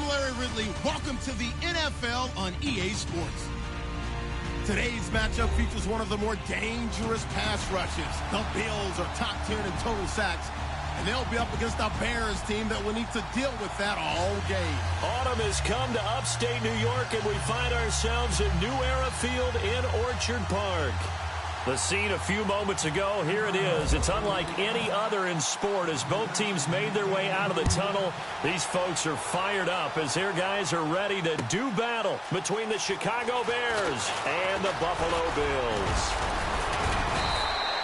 Larry Ridley. Welcome to the NFL on EA Sports. Today's matchup features one of the more dangerous pass rushes. The Bills are top 10 in total sacks, and they'll be up against a Bears team that will need to deal with that all game. Autumn has come to upstate New York, and we find ourselves at New Era Field in Orchard Park. The scene a few moments ago, here it is. It's unlike any other in sport as both teams made their way out of the tunnel. These folks are fired up as their guys are ready to do battle between the Chicago Bears and the Buffalo Bills.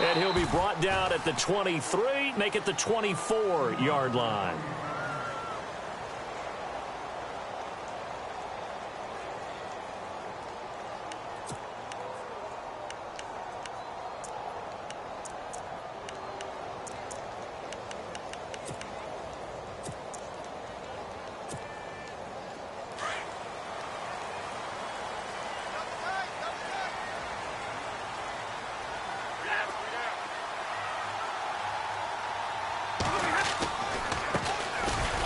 And he'll be brought down at the 23, make it the 24-yard line.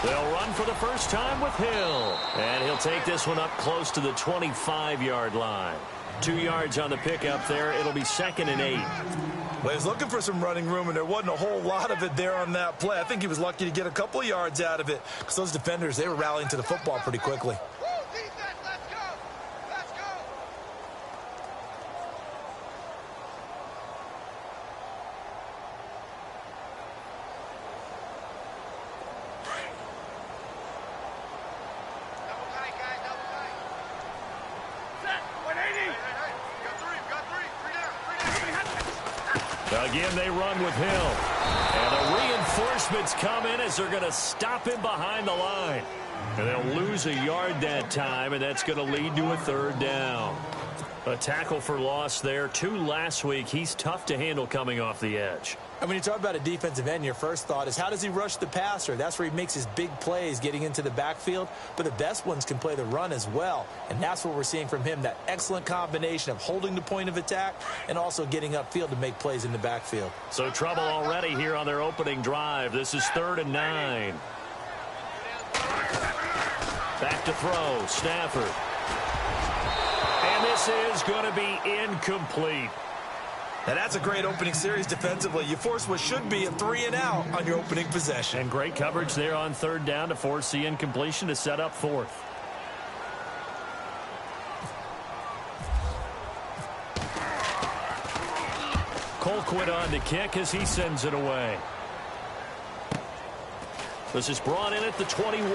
They'll run for the first time with Hill. And he'll take this one up close to the 25-yard line. 2 yards on the pickup there. It'll be 2nd and 8. Well, he was looking for some running room, and there wasn't a whole lot of it there on that play. I think he was lucky to get a couple of yards out of it because those defenders, they were rallying to the football pretty quickly. Again, they run with Hill. And the reinforcements come in as they're going to stop him behind the line. And they'll lose a yard that time, and that's going to lead to a 3rd down. A tackle for loss there. 2 last week. He's tough to handle coming off the edge. And when you talk about a defensive end, your first thought is, how does he rush the passer? That's where he makes his big plays getting into the backfield. But the best ones can play the run as well. And that's what we're seeing from him, that excellent combination of holding the point of attack and also getting upfield to make plays in the backfield. So trouble already here on their opening drive. This is 3rd and 9. Back to throw, Stafford. And this is going to be incomplete. Now that's a great opening series defensively. You force what should be a 3-and-out on your opening possession. And great coverage there on 3rd down to force the incompletion to set up 4th. Colquitt on to kick as he sends it away. This is brought in at the 21.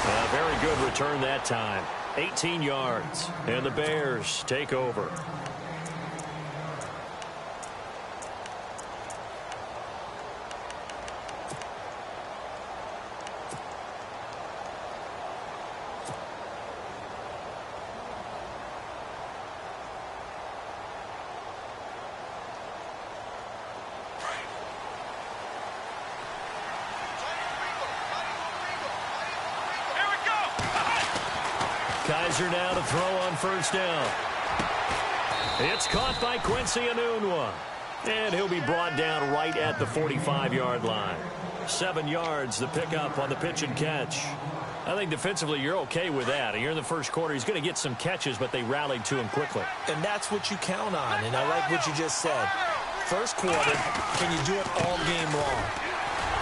A very good return that time. 18 yards. And the Bears take over. Kaiser now to throw on 1st down. It's caught by Quincy Enunwa. And he'll be brought down right at the 45-yard line. 7 yards, the pickup on the pitch and catch. I think defensively you're okay with that. Here in the first quarter, he's going to get some catches, but they rallied to him quickly. And that's what you count on, and I like what you just said. First quarter, can you do it all game long?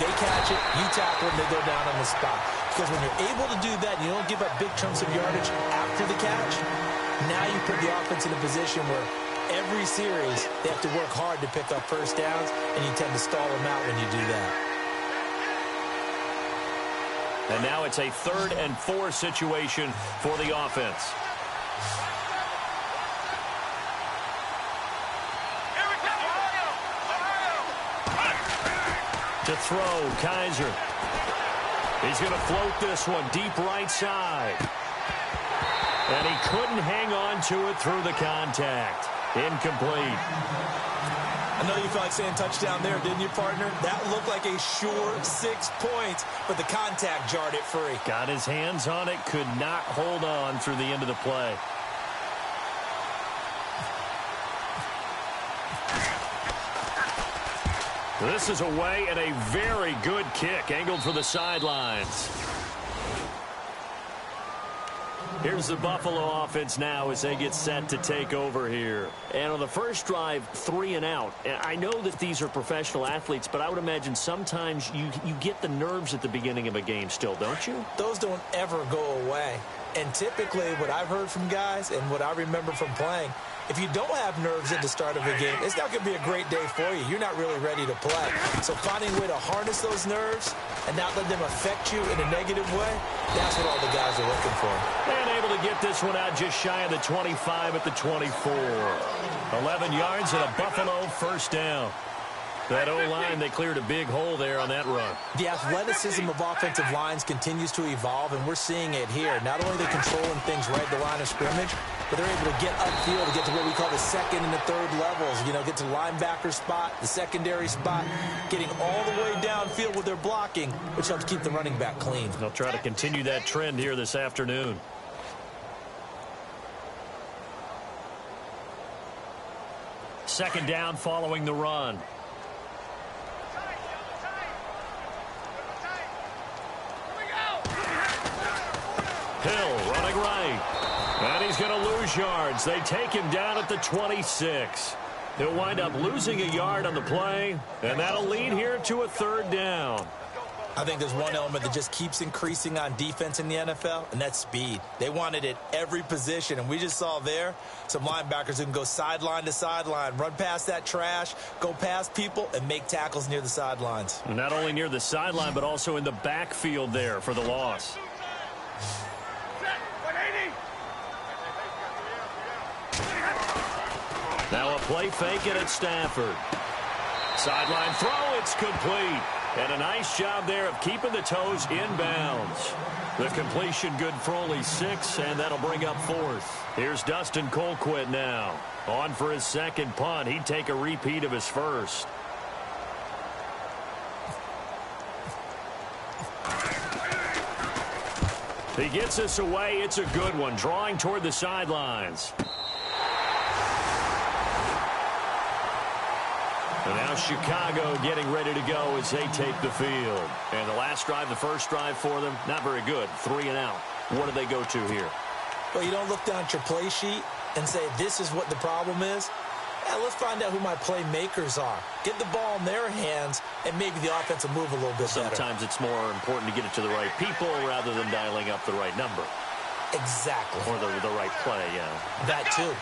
They catch it, you tackle them, they go down on the spot. Because when you're able to do that, and you don't give up big chunks of yardage after the catch, now you put the offense in a position where every series they have to work hard to pick up 1st downs, and you tend to stall them out when you do that. And now it's a 3rd and 4 situation for the offense. To throw, Kaiser. He's going to float this one deep right side. And he couldn't hang on to it through the contact. Incomplete. I know you felt like saying touchdown there, didn't you, partner? That looked like a sure 6 points, but the contact jarred it free. Got his hands on it, could not hold on through the end of the play. This is away and a very good kick angled for the sidelines. Here's the Buffalo offense now as they get set to take over here. And on the first drive, 3 and out. I know that these are professional athletes, but I would imagine sometimes you get the nerves at the beginning of a game still, don't you? Those don't ever go away. And typically what I've heard from guys and what I remember from playing, if you don't have nerves at the start of a game, it's not going to be a great day for you. You're not really ready to play. So finding a way to harness those nerves and not let them affect you in a negative way, that's what all the guys are looking for. And able to get this one out just shy of the 25 at the 24. 11 yards and a Buffalo first down. That O-line, they cleared a big hole there on that run. The athleticism of offensive lines continues to evolve, and we're seeing it here. Not only are they controlling things right at the line of scrimmage, but they're able to get upfield to get to what we call the second and the third levels. You know, get to the linebacker spot, the secondary spot, getting all the way downfield with their blocking, which helps keep the running back clean. They'll try to continue that trend here this afternoon. Second down following the run. Hill running right. And he's going to lose yards. They take him down at the 26. He'll wind up losing a yard on the play, and that'll lead here to a third down. I think there's one element that just keeps increasing on defense in the NFL, and that's speed. They want it at every position, and we just saw there some linebackers who can go sideline to sideline, run past that trash, go past people, and make tackles near the sidelines. And not only near the sideline, but also in the backfield there for the loss. Now a play fake it at Stafford. Sideline throw, it's complete. And a nice job there of keeping the toes in bounds. The completion good for only 6, and that'll bring up 4th. Here's Dustin Colquitt now. On for his second punt. He'd take a repeat of his first. He gets us away. It's a good one. Drawing toward the sidelines. And now Chicago getting ready to go as they take the field. And the last drive, the first drive for them, not very good. 3 and out. What do they go to here? Well, you don't look down at your play sheet and say, this is what the problem is. Yeah, let's find out who my playmakers are. Get the ball in their hands, and maybe the offense will move a little bit better. Sometimes it's more important to get it to the right people rather than dialing up the right number. Exactly. Or the right play, yeah. That too.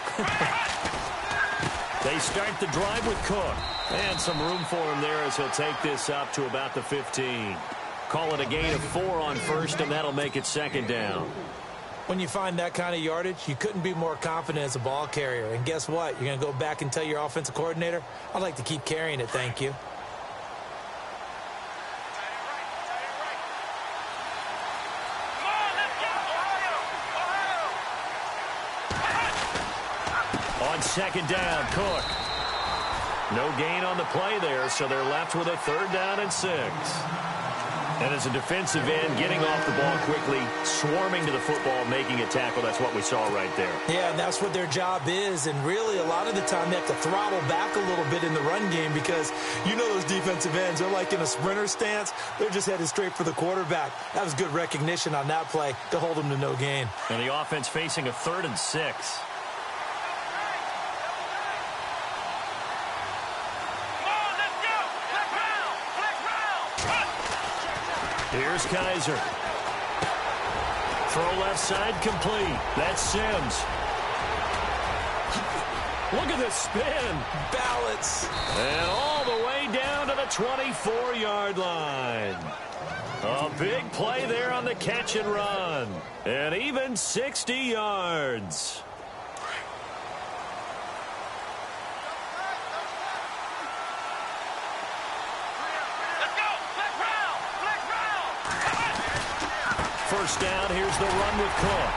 They start the drive with Cook. And some room for him there as he'll take this up to about the 15. Call it a gain of 4 on first, and that'll make it second down. When you find that kind of yardage, you couldn't be more confident as a ball carrier. And guess what? You're going to go back and tell your offensive coordinator, I'd like to keep carrying it, thank you. On second down, Cook. No gain on the play there, so they're left with a 3rd down and 6. And as a defensive end, getting off the ball quickly, swarming to the football, making a tackle, that's what we saw right there. Yeah, and that's what their job is. And really, a lot of the time, they have to throttle back a little bit in the run game because you know those defensive ends, they're like in a sprinter stance. They're just headed straight for the quarterback. That was good recognition on that play to hold them to no gain. And the offense facing a 3rd and 6. Here's Kaiser. Throw left side complete. That's Sims. Look at this spin. Balance. And all the way down to the 24-yard line. A big play there on the catch and run. And even 60 yards. First down, here's the run with Cook.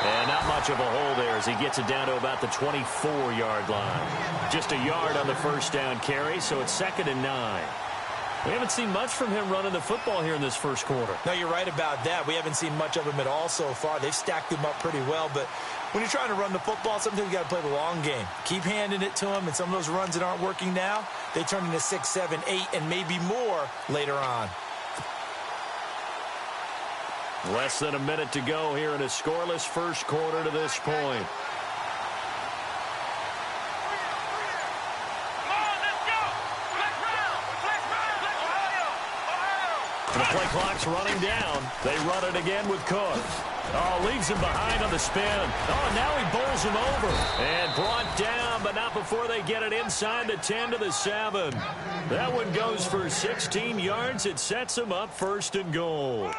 And not much of a hole there as he gets it down to about the 24-yard line. Just a yard on the first down carry, so it's 2nd and 9. We haven't seen much from him running the football here in this first quarter. No, you're right about that. We haven't seen much of him at all so far. They've stacked him up pretty well, but when you're trying to run the football, sometimes you got to play the long game. Keep handing it to him, and some of those runs that aren't working now, they turn into 6, 7, 8, and maybe more later on. Less than a minute to go here in a scoreless first quarter to this point. The play clock's running down. They run it again with Cook. Oh, leaves him behind on the spin. Oh, now he bowls him over. And brought down, but not before they get it inside the 10 to the 7. That one goes for 16 yards. It sets him up 1st and goal.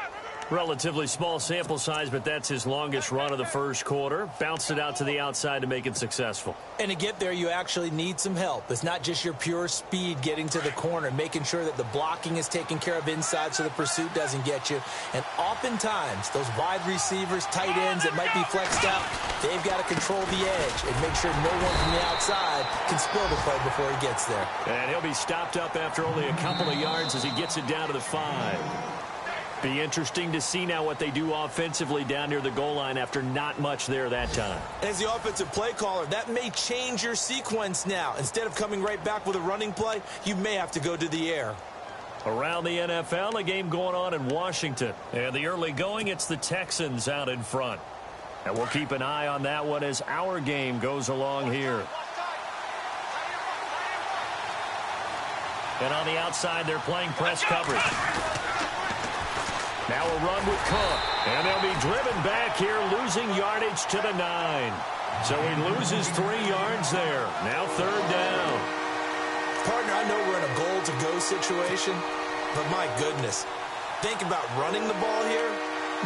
Relatively small sample size, but that's his longest run of the first quarter. Bounced it out to the outside to make it successful. And to get there, you actually need some help. It's not just your pure speed getting to the corner, making sure that the blocking is taken care of inside so the pursuit doesn't get you. And oftentimes, those wide receivers, tight ends that might be flexed out, they've got to control the edge and make sure no one from the outside can spill the play before he gets there. And he'll be stopped up after only a couple of yards as he gets it down to the 5. Be interesting to see now what they do offensively down near the goal line after not much there that time. As the offensive play caller, that may change your sequence now. Instead of coming right back with a running play, you may have to go to the air. Around the NFL, a game going on in Washington. And the early going, it's the Texans out in front. And we'll keep an eye on that one as our game goes along here. And on the outside, they're playing press coverage. Now a run with Cook. And they'll be driven back here, losing yardage to the 9. So he loses 3 yards there. Now 3rd down. Partner, I know we're in a goal-to-go situation, but my goodness. Think about running the ball here.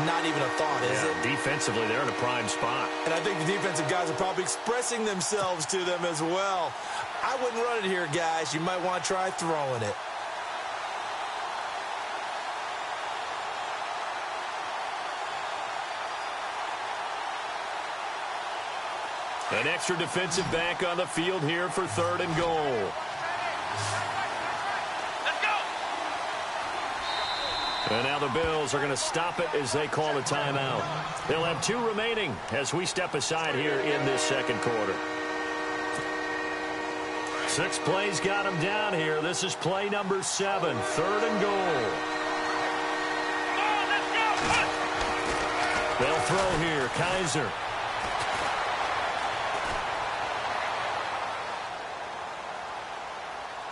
Not even a thought, is it? Defensively, they're in a prime spot. And I think the defensive guys are probably expressing themselves to them as well. I wouldn't run it here, guys. You might want to try throwing it. An extra defensive back on the field here for 3rd and goal. Let's go. And now the Bills are going to stop it as they call a timeout. They'll have 2 remaining as we step aside here in this second quarter. 6 plays got them down here. This is play number 7, 3rd and goal. They'll throw here, Kaiser.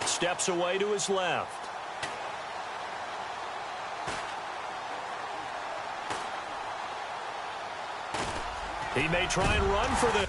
Steps away to his left. He may try and run for this.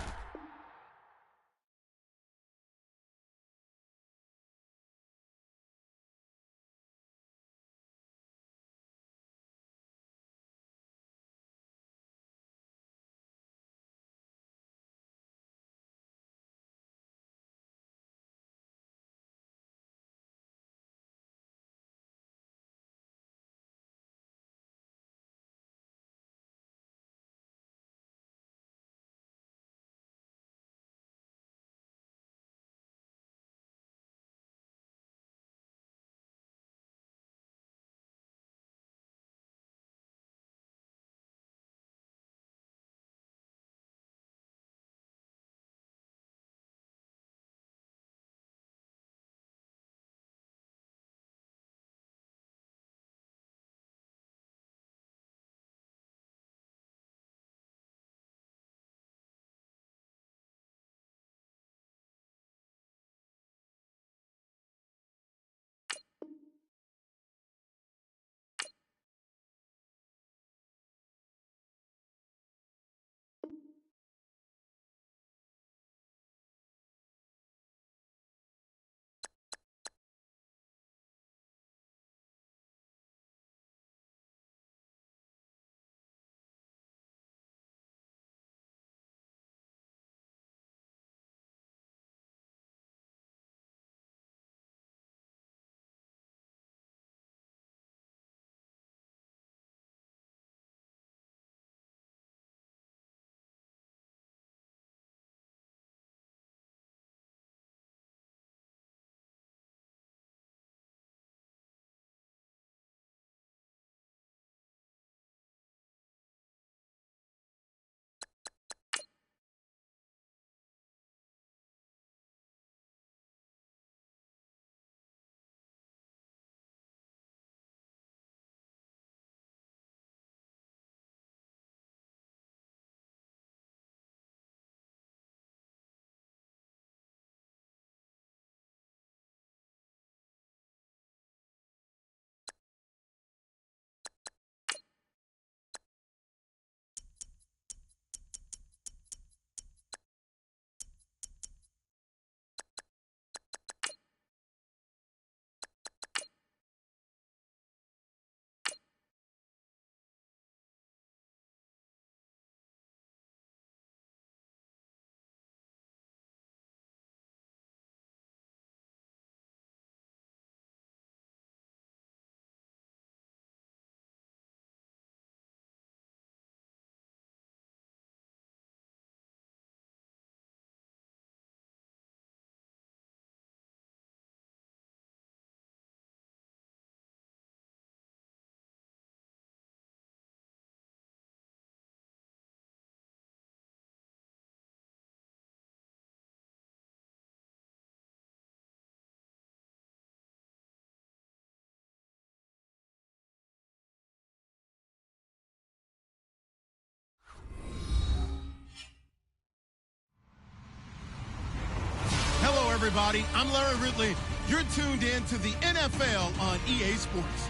everybody. I'm Larry Ridley. You're tuned in to the NFL on EA Sports.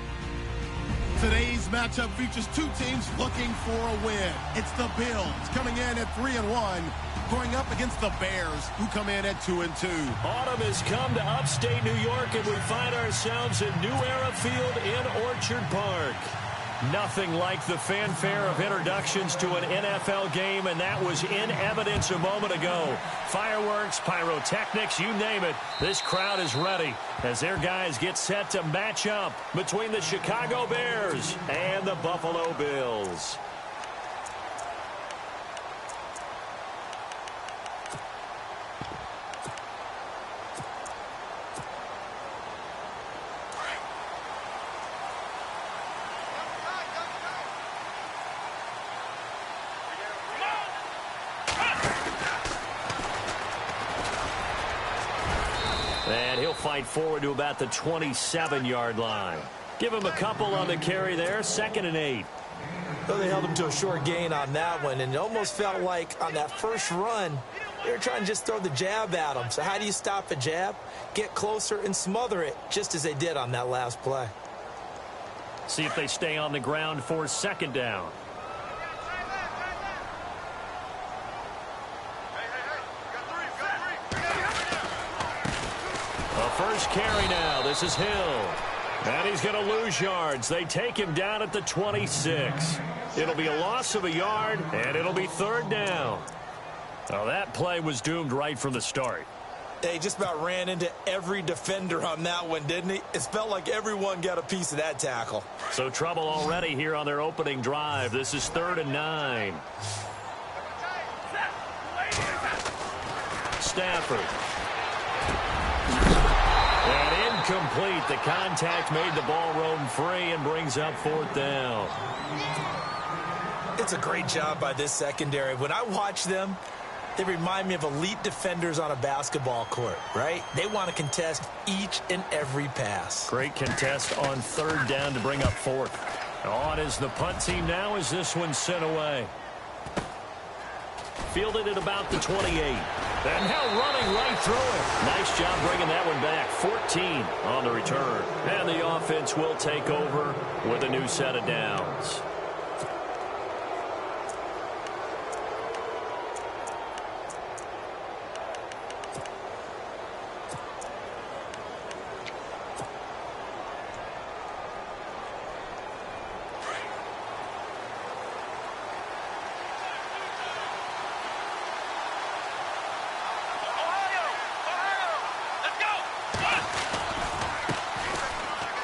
Today's matchup features two teams looking for a win. It's the Bills coming in at 3-1, going up against the Bears, who come in at 2-2. Autumn has come to upstate New York, and we find ourselves at New Era Field in Orchard Park. Nothing like the fanfare of introductions to an NFL game, and that was in evidence a moment ago. Fireworks, pyrotechnics, you name it. This crowd is ready as their guys get set to match up between the Chicago Bears and the Buffalo Bills. And he'll fight forward to about the 27-yard line. Give him a couple on the carry there, 2nd and 8. Well, they held him to a short gain on that one, and it almost felt like on that first run, they were trying to just throw the jab at him. So how do you stop a jab? Get closer and smother it, just as they did on that last play. See if they stay on the ground for 2nd down. First carry now. This is Hill. And he's going to lose yards. They take him down at the 26. It'll be a loss of a yard, and it'll be 3rd down. Well, that play was doomed right from the start. They just about ran into every defender on that one, didn't he? It felt like everyone got a piece of that tackle. So trouble already here on their opening drive. This is 3rd and 9. Stafford. And incomplete. The contact made the ball roam free and brings up 4th down. It's a great job by this secondary. When I watch them, they remind me of elite defenders on a basketball court, right? They want to contest each and every pass. Great contest on 3rd down to bring up 4th. On is the punt team now as this one's sent away. Fielded at about the 28. And now running right through it. Nice job bringing that one back. 14 on the return. And the offense will take over with a new set of downs.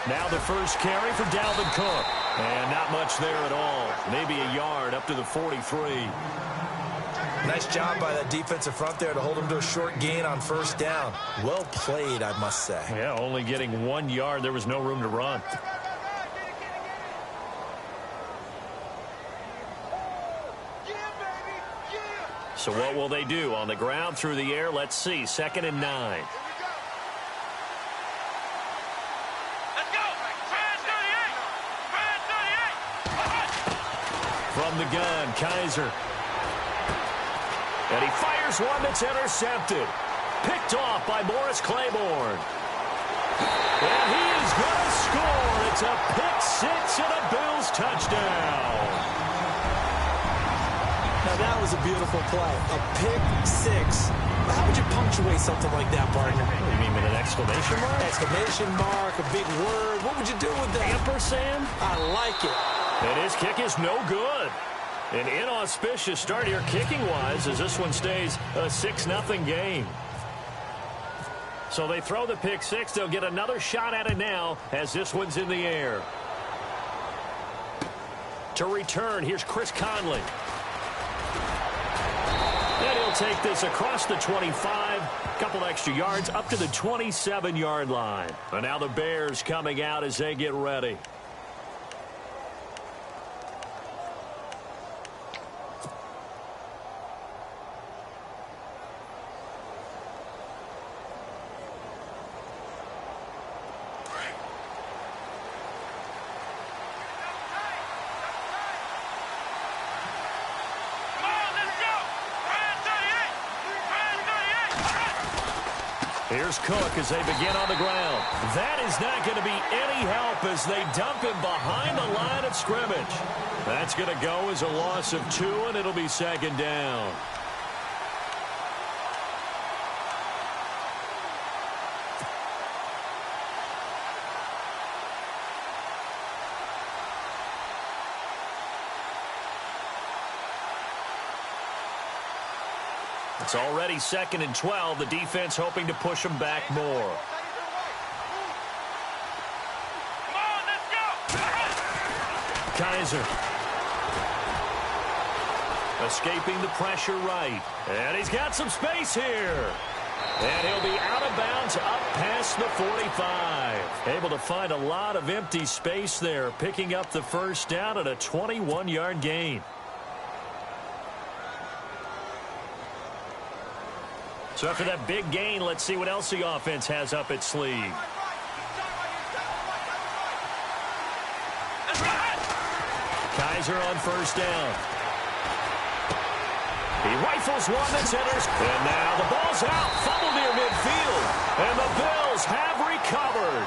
Now the first carry for Dalvin Cook. And not much there at all. Maybe a yard up to the 43. Nice job by that defensive front there to hold him to a short gain on 1st down. Well played, I must say. Yeah, only getting 1 yard. There was no room to run. So what will they do? On the ground, through the air? Let's see. 2nd and 9. From the gun, Kaiser. And he fires one that's intercepted. Picked off by Morris Claiborne. And he is going to score. It's a pick 6 and a Bills touchdown. Now that was a beautiful play. A pick 6. How would you punctuate something like that, partner? You mean with an exclamation mark? Exclamation mark, a big word. What would you do with that? Ampersand? I like it. And his kick is no good. An inauspicious start here kicking-wise as this one stays a 6-0 game. So they throw the pick 6. They'll get another shot at it now as this one's in the air. To return, here's Chris Conley. And he'll take this across the 25. Couple extra yards up to the 27-yard line. And now the Bears coming out as they get ready. Here's Cook as they begin on the ground. That is not going to be any help as they dump him behind the line of scrimmage. That's going to go as a loss of 2, and it'll be second down. It's already 2nd and 12. The defense hoping to push them back more. Kaiser. Escaping the pressure right. And he's got some space here. And he'll be out of bounds up past the 45. Able to find a lot of empty space there, picking up the first down at a 21-yard gain. So after that big gain, let's see what else the offense has up its sleeve. Kaiser on first down. He rifles one that centers. And now the ball's out. Fumble near midfield. And the Bills have recovered.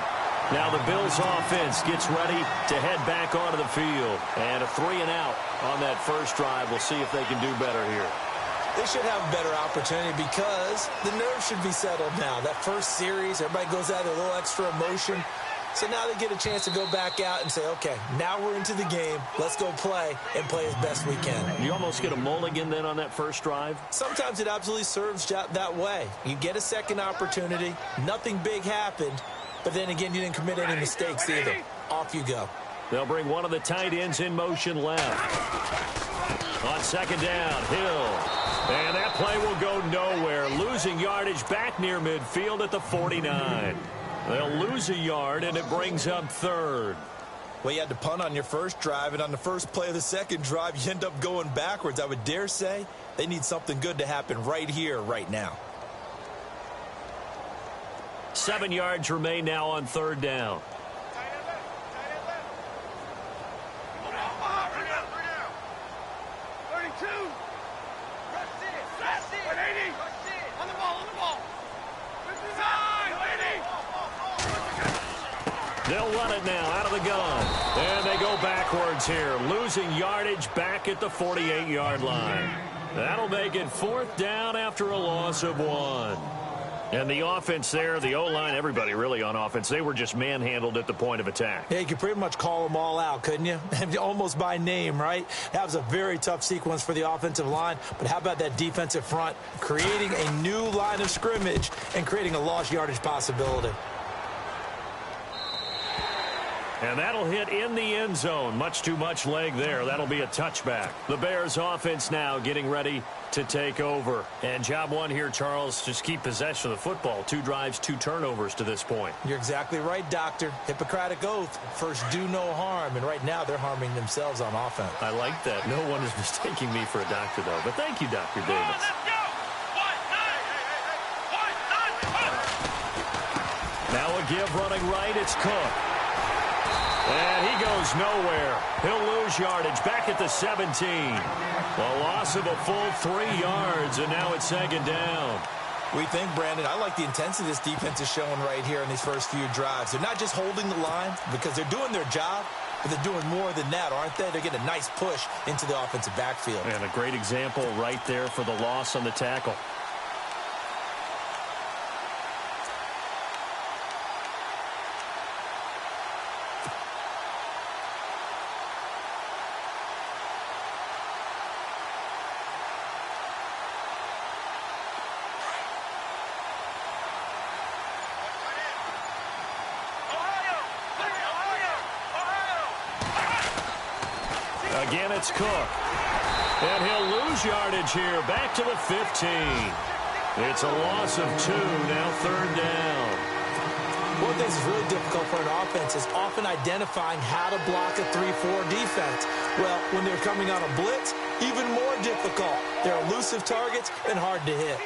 Now the Bills offense gets ready to head back onto the field. And a 3-and-out on that first drive. We'll see if they can do better here. They should have a better opportunity because the nerves should be settled now. That first series, everybody goes out with a little extra emotion. So now they get a chance to go back out and say, okay, now we're into the game. Let's go play and play as best we can. You almost get a mulligan then on that first drive? Sometimes it absolutely serves that way. You get a second opportunity. Nothing big happened. But then again, you didn't commit any mistakes either. Off you go. They'll bring one of the tight ends in motion left. On second down, Hill. And that play will go nowhere. Losing yardage back near midfield at the 49. They'll lose a yard, and it brings up 3rd. Well, you had to punt on your first drive, and on the first play of the second drive, you end up going backwards. I would dare say they need something good to happen right here, right now. 7 yards remain now on 3rd down. They'll run it now out of the gun. And they go backwards here, losing yardage back at the 48-yard line. That'll make it 4th down after a loss of 1. And the offense there, the O-line, everybody really on offense, they were just manhandled at the point of attack. Yeah, you could pretty much call them all out, couldn't you? Almost by name, right? That was a very tough sequence for the offensive line. But how about that defensive front, creating a new line of scrimmage and creating a lost yardage possibility. And that'll hit in the end zone. Much too much leg there. That'll be a touchback. The Bears offense now getting ready to take over. And job one here, Charles, just keep possession of the football. 2 drives, 2 turnovers to this point. You're exactly right, Doctor. Hippocratic oath. First, do no harm. And right now, they're harming themselves on offense. I like that. No one is mistaking me for a doctor, though. But thank you, Dr. Davis. Now a give running right. It's Cook. And he goes nowhere. He'll lose yardage back at the 17. A loss of a full 3 yards, and now it's 2nd down. We think, Brandon, I like the intensity this defense is showing right here in these first few drives. They're not just holding the line because they're doing their job, but they're doing more than that, aren't they? They're getting a nice push into the offensive backfield. And a great example right there for the loss on the tackle. Again, it's Cook. And he'll lose yardage here, back to the 15. It's a loss of 2, now 3rd down. One thing that's really difficult for an offense is often identifying how to block a 3-4 defense. Well, when they're coming on a blitz, even more difficult. They're elusive targets and hard to hit.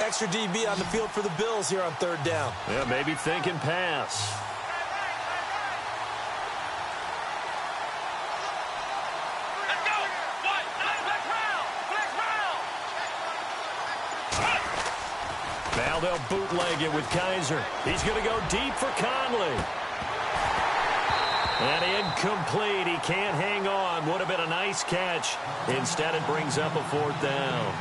Extra DB on the field for the Bills here on 3rd down. Yeah, maybe thinking pass. Now they'll bootleg it with Kaiser. He's going to go deep for Conley. And incomplete. He can't hang on. Would have been a nice catch. Instead, it brings up a 4th down.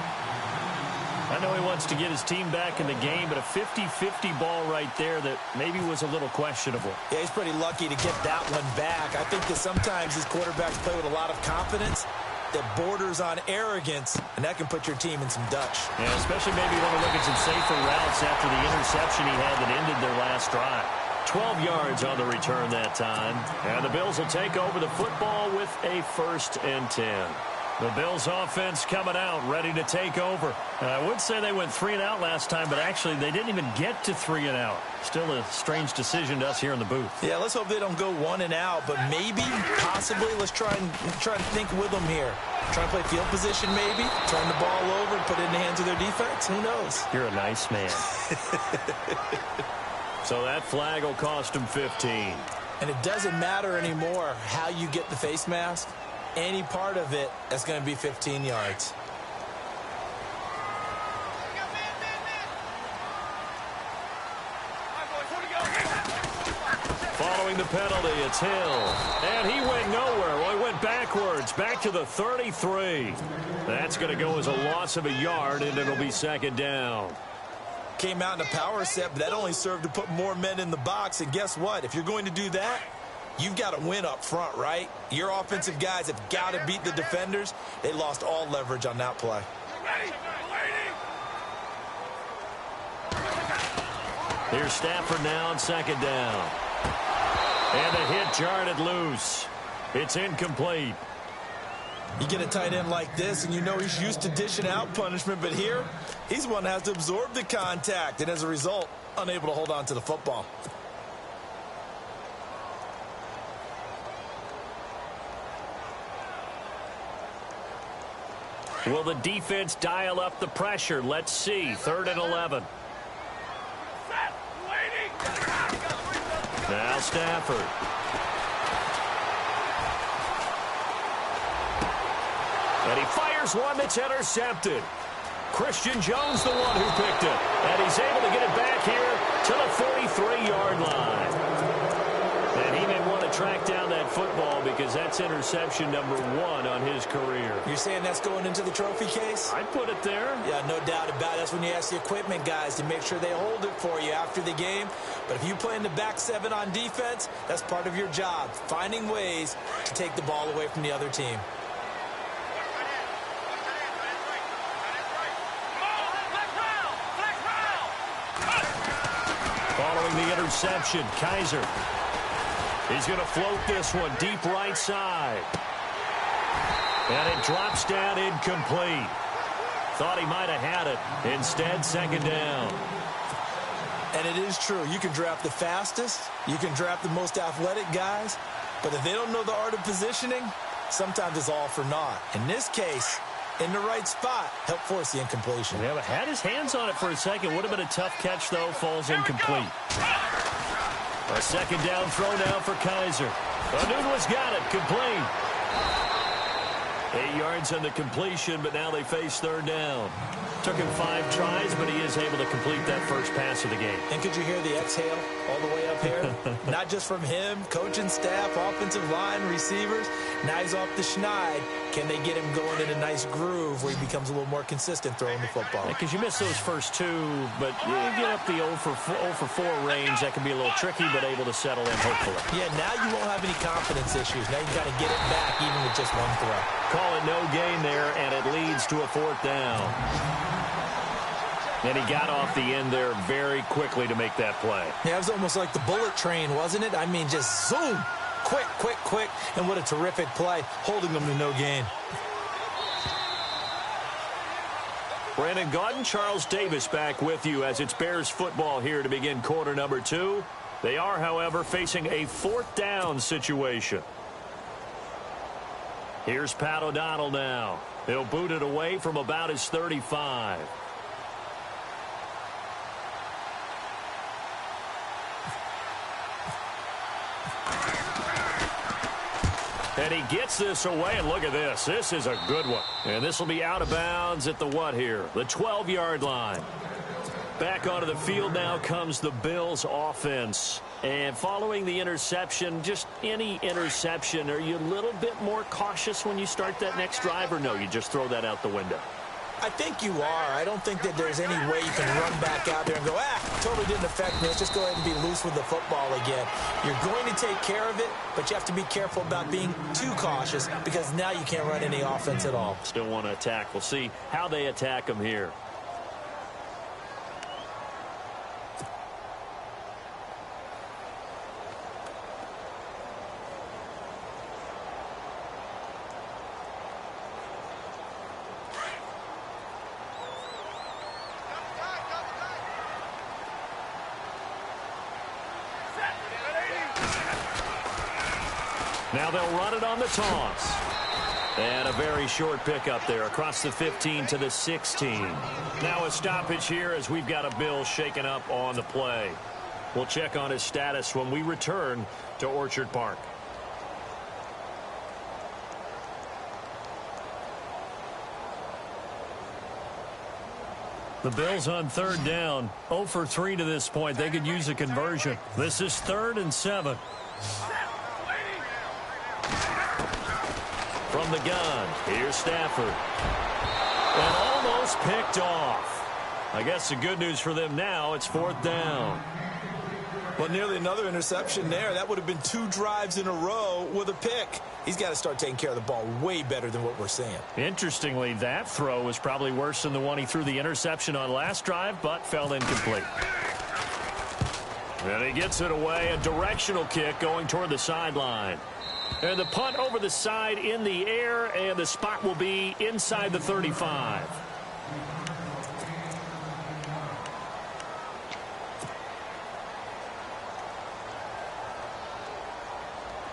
I know he wants to get his team back in the game, but a 50-50 ball right there that maybe was a little questionable. Yeah, he's pretty lucky to get that one back. I think that sometimes his quarterbacks play with a lot of confidence that borders on arrogance, and that can put your team in some Dutch. Yeah, especially maybe when we look at some safer routes after the interception he had that ended their last drive. 12 yards on the return that time. And the Bills will take over the football with a 1st and 10. The Bills offense coming out, ready to take over. I would say they went 3 and out last time, but actually they didn't even get to 3 and out. Still a strange decision to us here in the booth. Yeah, let's hope they don't go 1 and out, but maybe, possibly, let's try and think with them here. Try and play field position maybe, turn the ball over and put it in the hands of their defense. Who knows? You're a nice man. So that flag will cost him 15. And it doesn't matter anymore how you get the face mask. Any part of it, that's going to be 15 yards. Following the penalty, it's Hill. And he went nowhere. Well, he went backwards, back to the 33. That's going to go as a loss of a yard, and it'll be 2nd down. Came out in a power set, but that only served to put more men in the box. And guess what? If you're going to do that, you've got to win up front, right? Your offensive guys have got to beat the defenders. They lost all leverage on that play. Here's Stafford now on 2nd down. And the hit jarred it loose. It's incomplete. You get a tight end like this, and you know he's used to dishing out punishment, but here, he's one that has to absorb the contact, and as a result, unable to hold on to the football. Will the defense dial up the pressure? Let's see. 3rd and 11. Now Stafford. And he fires one that's intercepted. Christian Jones the one who picked it. And he's able to get it back here to the 43-yard line. And he may want to track down that football because that's interception number 1 on his career. You're saying that's going into the trophy case? I'd put it there. Yeah, no doubt about it. That's when you ask the equipment guys to make sure they hold it for you after the game. But if you play in the back 7 on defense, that's part of your job, finding ways to take the ball away from the other team. Following the interception, Kaiser. He's going to float this one deep right side. And it drops down incomplete. Thought he might have had it. Instead, 2nd down. And it is true. You can draft the fastest. You can draft the most athletic guys. But if they don't know the art of positioning, sometimes it's all for naught. In this case, in the right spot, help force the incompletion. Yeah, but had his hands on it for a second. Would have been a tough catch, though. Falls incomplete. A 2nd down throw now for Kaiser. Anunwa's got it. Complete. 8 yards on the completion, but now they face 3rd down. Took him 5 tries, but he is able to complete that first pass of the game. And could you hear the exhale all the way up here? Not just from him, coaching staff, offensive line, receivers. Now he's off the schneid. Can they get him going in a nice groove where he becomes a little more consistent throwing the football? Because you miss those first 2, but you get up the 0 for 4 range. That can be a little tricky, but able to settle in, hopefully. Yeah, now you won't have any confidence issues. Now you got to get it back even with just 1 throw. Call it no gain there, and it leads to a 4th down. And he got off the end there very quickly to make that play. Yeah, it was almost like the bullet train, wasn't it? I mean, just zoom. Quick, quick, quick. And what a terrific play, holding them to no gain. Brandon Gaudin, Charles Davis back with you as it's Bears football here to begin quarter number 2. They are, however, facing a 4th down situation. Here's Pat O'Donnell now. He'll boot it away from about his 35. And he gets this away, and look at this. This is a good one. And this will be out of bounds at the what here? The 12-yard line. Back onto the field now comes the Bills offense. And following the interception, just any interception, are you a little bit more cautious when you start that next drive, or no, you just throw that out the window? I think you are. I don't think that there's any way you can run back out there and go, totally didn't affect me. Let's just go ahead and be loose with the football again. You're going to take care of it, but you have to be careful about being too cautious because now you can't run any offense at all. Still want to attack. We'll see how they attack them here. Now they'll run it on the toss. And a very short pickup there across the 15 to the 16. Now a stoppage here as we've got a Bill shaken up on the play. We'll check on his status when we return to Orchard Park. The Bills on third down, 0 for 3 to this point. They could use a conversion. This is 3rd and 7. From the gun, here's Stafford. And almost picked off. I guess the good news for them now, it's 4th down. Well, nearly another interception there. That would have been 2 drives in a row with a pick. He's got to start taking care of the ball way better than what we're seeing. Interestingly, that throw was probably worse than the one he threw the interception on last drive, but fell incomplete. And he gets it away, a directional kick going toward the sideline. And the punt over the side in the air, and the spot will be inside the 35.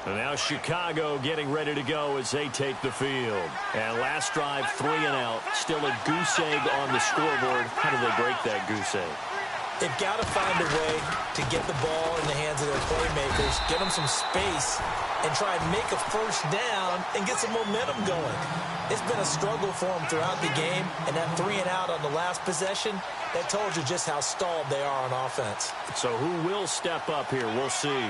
And now Chicago getting ready to go as they take the field. And last drive, 3 and out. Still a goose egg on the scoreboard. How do they break that goose egg? They've got to find a way to get the ball in the hands of their playmakers, get them some space, and try and make a first down and get some momentum going. It's been a struggle for them throughout the game, and that 3 and out on the last possession, that told you just how stalled they are on offense. So who will step up here? We'll see.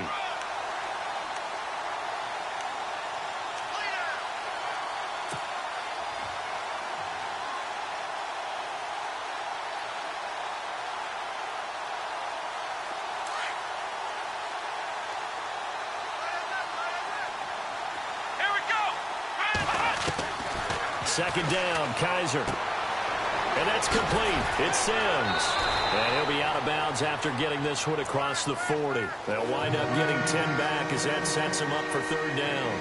Second down, Kaiser. And that's complete. It's Sims. And he'll be out of bounds after getting this one across the 40. They'll wind up getting 10 back as that sets him up for 3rd down.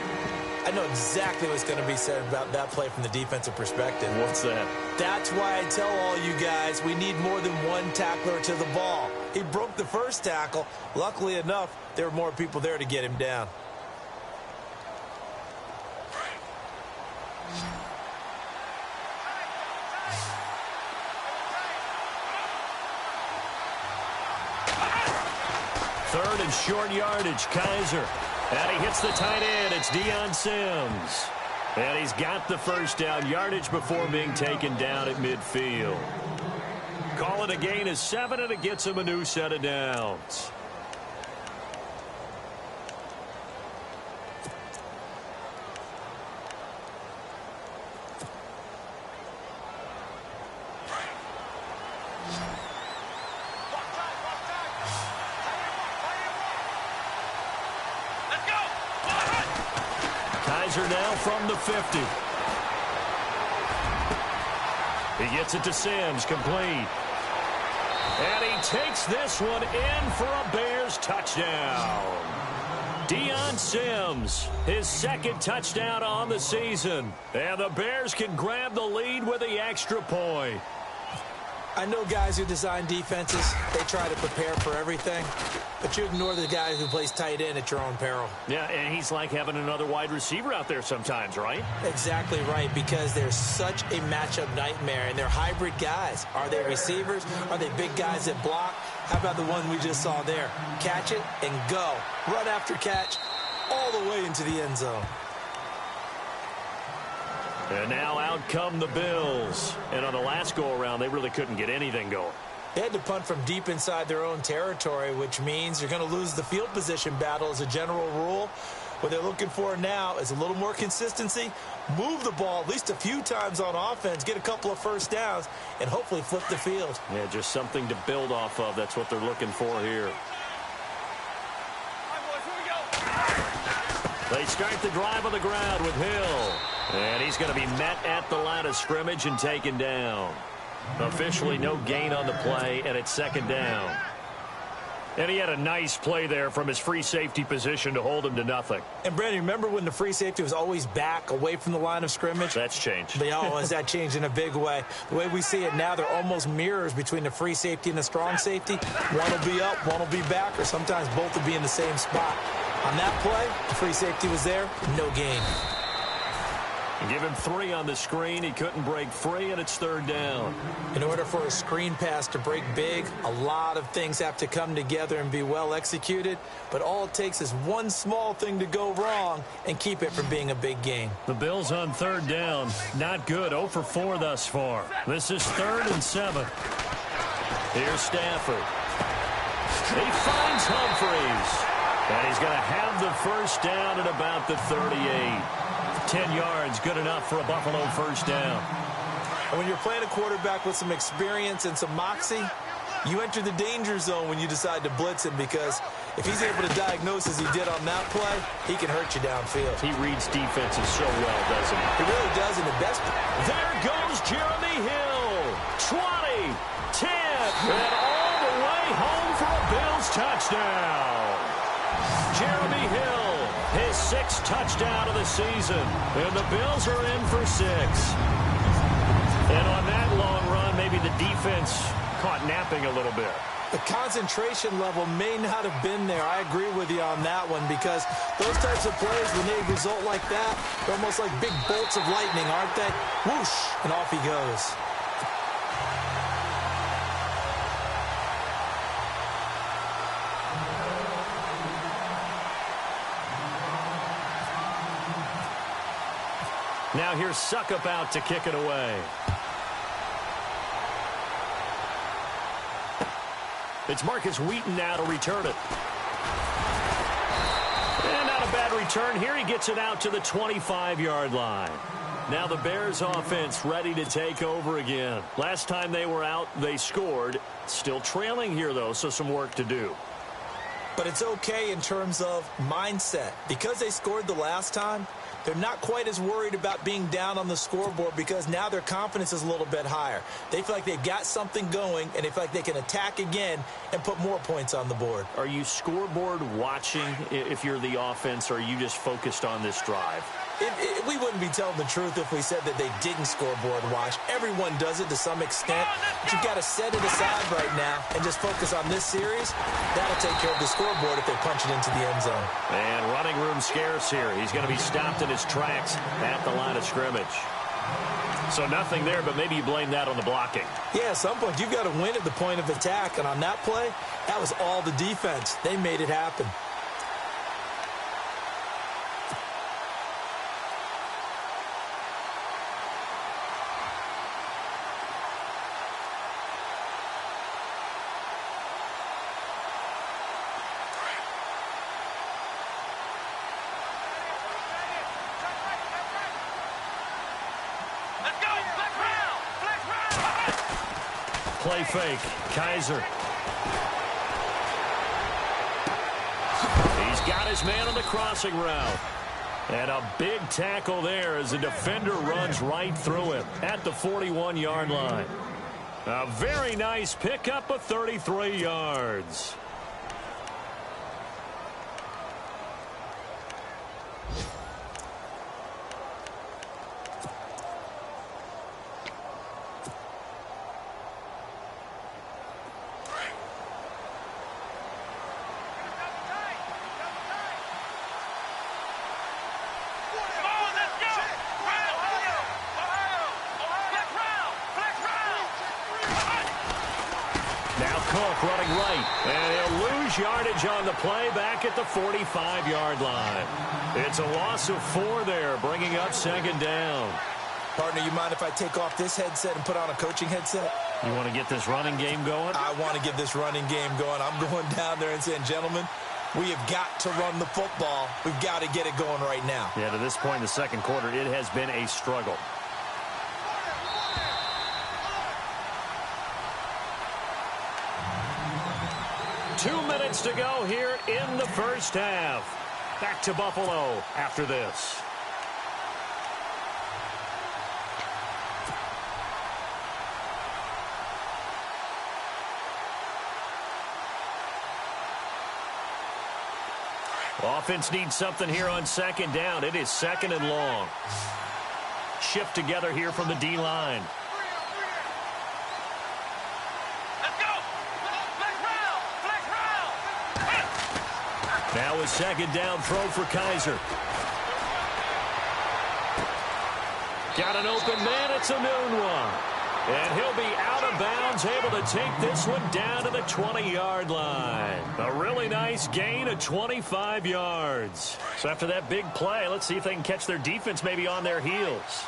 I know exactly what's going to be said about that play from the defensive perspective. What's that? That's why I tell all you guys we need more than one tackler to the ball. He broke the first tackle. Luckily enough, there were more people there to get him down. Third and short yardage, Kaiser. And he hits the tight end. It's Deion Sims. And he's got the first down, yardage before being taken down at midfield. Call it a gain of 7, and it gets him a new set of downs. Now from the 50. He gets it to Sims, complete. And he takes this one in for a Bears touchdown. Deion Sims, his 2nd touchdown on the season. And the Bears can grab the lead with the extra point. I know guys who design defenses, they try to prepare for everything, but you ignore the guy who plays tight end at your own peril. Yeah, and he's like having another wide receiver out there sometimes, right? Exactly right, because they're such a matchup nightmare, and they're hybrid guys. Are they receivers? Are they big guys that block? How about the one we just saw there? Catch it and go. Run after catch all the way into the end zone. And now out come the Bills. And on the last go-around, they really couldn't get anything going. They had to punt from deep inside their own territory, which means you're going to lose the field position battle as a general rule. What they're looking for now is a little more consistency, move the ball at least a few times on offense, get a couple of first downs, and hopefully flip the field. Yeah, just something to build off of. That's what they're looking for here. They start the drive on the ground with Hill. And he's going to be met at the line of scrimmage and taken down. Officially no gain on the play, and it's second down. And he had a nice play there from his free safety position to hold him to nothing. And, Brandon, remember when the free safety was always back away from the line of scrimmage? That's changed. Has that changed in a big way? The way we see it now, they're almost mirrors between the free safety and the strong safety. One will be up, one will be back, or sometimes both will be in the same spot. On that play, the free safety was there, no gain. Give him 3 on the screen. He couldn't break free, and it's third down. In order for a screen pass to break big, a lot of things have to come together and be well executed. But all it takes is one small thing to go wrong and keep it from being a big gain. The Bills on third down. Not good. 0 for 4 thus far. This is 3rd and 7. Here's Stafford. He finds Humphries. And he's going to have the first down at about the 38. 10 yards, good enough for a Buffalo first down. And when you're playing a quarterback with some experience and some moxie, you enter the danger zone when you decide to blitz him, because if he's able to diagnose as he did on that play, he can hurt you downfield. He reads defenses so well, doesn't he? He really does, and the best. There goes Jeremy Hill. 20, 10, and all the way home for a Bills touchdown. Jeremy Hill, his 6th touchdown of the season, and the Bills are in for 6. And on that long run, maybe the defense caught napping a little bit. The concentration level may not have been there. I agree with you on that one, because those types of plays, when they result like that, they're almost like big bolts of lightning, aren't they? Whoosh, and off he goes. Now here's Suckup out to kick it away. It's Marcus Wheaton now to return it. And not a bad return here. He gets it out to the 25-yard line. Now the Bears offense ready to take over again. Last time they were out, they scored. Still trailing here, though, so some work to do. But it's okay in terms of mindset. Because they scored the last time, they're not quite as worried about being down on the scoreboard, because now their confidence is a little bit higher. They feel like they've got something going, and they feel like they can attack again and put more points on the board. Are you scoreboard watching if you're the offense, or are you just focused on this drive? We wouldn't be telling the truth if we said that they didn't scoreboard watch. Everyone does it to some extent, but you've got to set it aside right now and just focus on this series. That'll take care of the scoreboard if they punch it into the end zone. And running room scarce here. He's going to be stopped in his tracks at the line of scrimmage. So nothing there, but maybe you blame that on the blocking. Yeah, at some point you've got to win at the point of attack, and on that play, that was all the defense. They made it happen. Play fake. Kaiser. He's got his man on the crossing route. And a big tackle there as the defender runs right through him at the 41-yard line. A very nice pickup of 33 yards. Running right, and he'll lose yardage on the play back at the 45-yard line. It's a loss of 4 there, bringing up second down. Partner, you mind if I take off this headset and put on a coaching headset? You want to get this running game going? I want to get this running game going. I'm going down there and saying, gentlemen, we have got to run the football. We've got to get it going right now. Yeah, to this point in the second quarter, it has been a struggle. Two minutes to go here in the first half. Back to Buffalo after this. Offense needs something here on second down. It is second and long. Shift together here from the D-line. Now a second down throw for Kaiser. Got an open man. It's a noon one. And he'll be out of bounds, able to take this one down to the 20-yard line. A really nice gain of 25 yards. So after that big play, let's see if they can catch their defense maybe on their heels.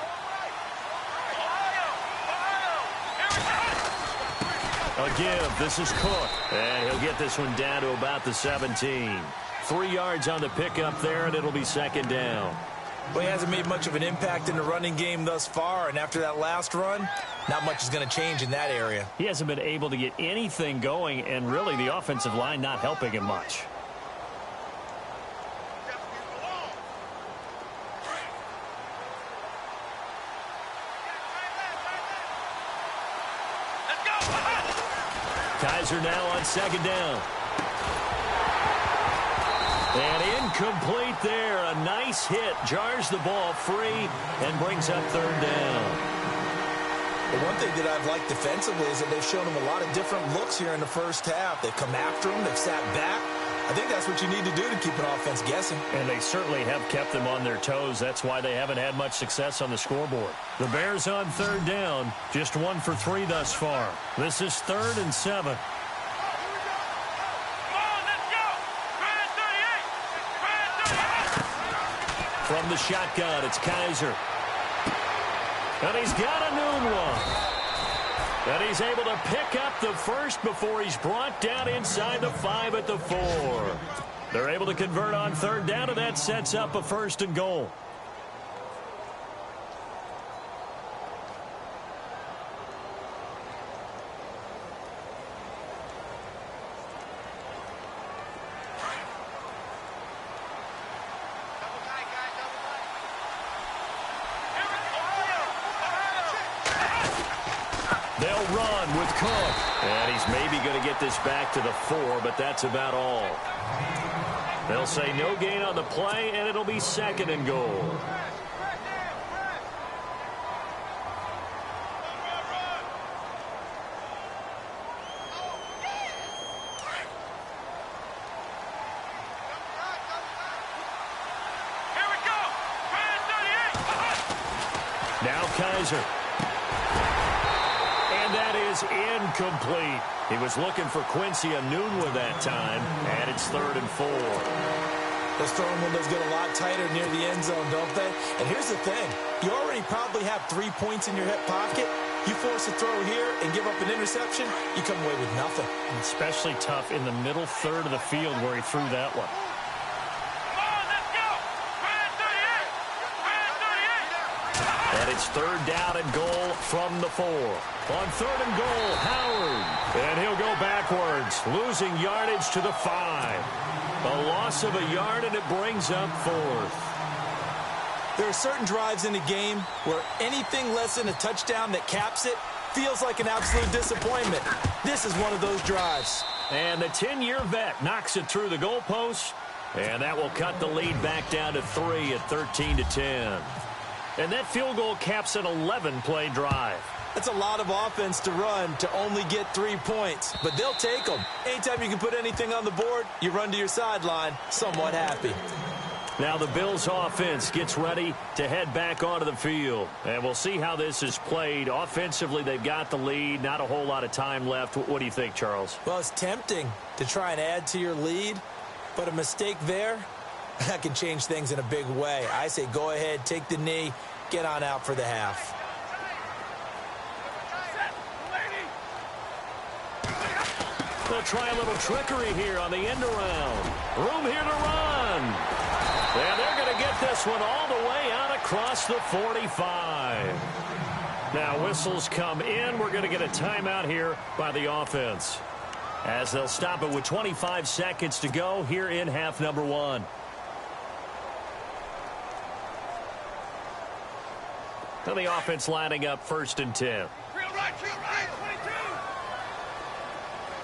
A give. This is Cook. And he'll get this one down to about the 17. 3 yards on the pickup there, and it'll be second down. Well, he hasn't made much of an impact in the running game thus far, and after that last run, not much is going to change in that area. He hasn't been able to get anything going, and really the offensive line not helping him much. Kaiser now on second down. And incomplete there. A nice hit. Jars the ball free and brings up third down. The one thing that I've liked defensively is that they've shown him a lot of different looks here in the first half. They've come after him. They've sat back. I think that's what you need to do to keep an offense guessing. And they certainly have kept them on their toes. That's why they haven't had much success on the scoreboard. The Bears on third down. Just 1 for 3 thus far. This is 3rd and 7. From the shotgun, it's Kaiser. And he's got a noon one. And he's able to pick up the first before he's brought down inside the 5 at the 4. They're able to convert on third down, and that sets up a 1st and goal. They'll run with Cook. And he's maybe going to get this back to the 4, but that's about all. They'll say no gain on the play, and it'll be 2nd and goal. Now Kaiser. And that is incomplete. He was looking for Quincy Enunwa that time, and it's 3rd and 4. Those throwing windows get a lot tighter near the end zone, don't they? And here's the thing. You already probably have 3 points in your hip pocket. You force a throw here and give up an interception, you come away with nothing. Especially tough in the middle third of the field where he threw that one. And it's 3rd down and goal from the 4. On 3rd and goal, Howard. And he'll go backwards, losing yardage to the 5. A loss of a yard, and it brings up 4th. There are certain drives in the game where anything less than a touchdown that caps it feels like an absolute disappointment. This is one of those drives. And the 10-year vet knocks it through the goalpost, and that will cut the lead back down to 3 at 13-10. And that field goal caps an 11-play drive. That's a lot of offense to run to only get 3 points, but they'll take them. Anytime you can put anything on the board, you run to your sideline somewhat happy. Now the Bills offense gets ready to head back onto the field. And we'll see how this is played. Offensively, they've got the lead. Not a whole lot of time left. What do you think, Charles? Well, it's tempting to try and add to your lead, but a mistake there, that can change things in a big way. I say go ahead, take the knee, get on out for the half. They'll try a little trickery here on the end around. Room here to run. And they're going to get this one all the way out across the 45. Now whistles come in. We're going to get a timeout here by the offense, as they'll stop it with 25 seconds to go here in half number one. So the offense lining up 1st and 10. Real right, 22. All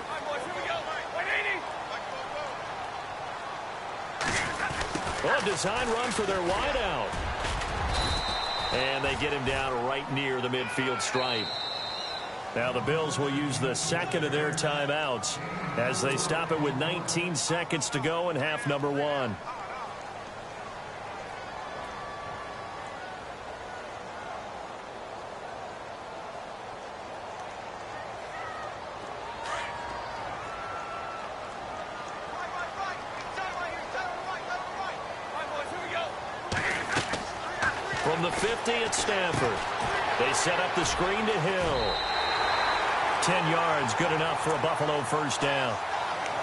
right, boys, here we go. 180. Well, design run for their wideout. And they get him down right near the midfield stripe. Now the Bills will use the second of their timeouts as they stop it with 19 seconds to go in half number one. From the 50 at Stanford. They set up the screen to Hill. 10 yards, good enough for a Buffalo first down.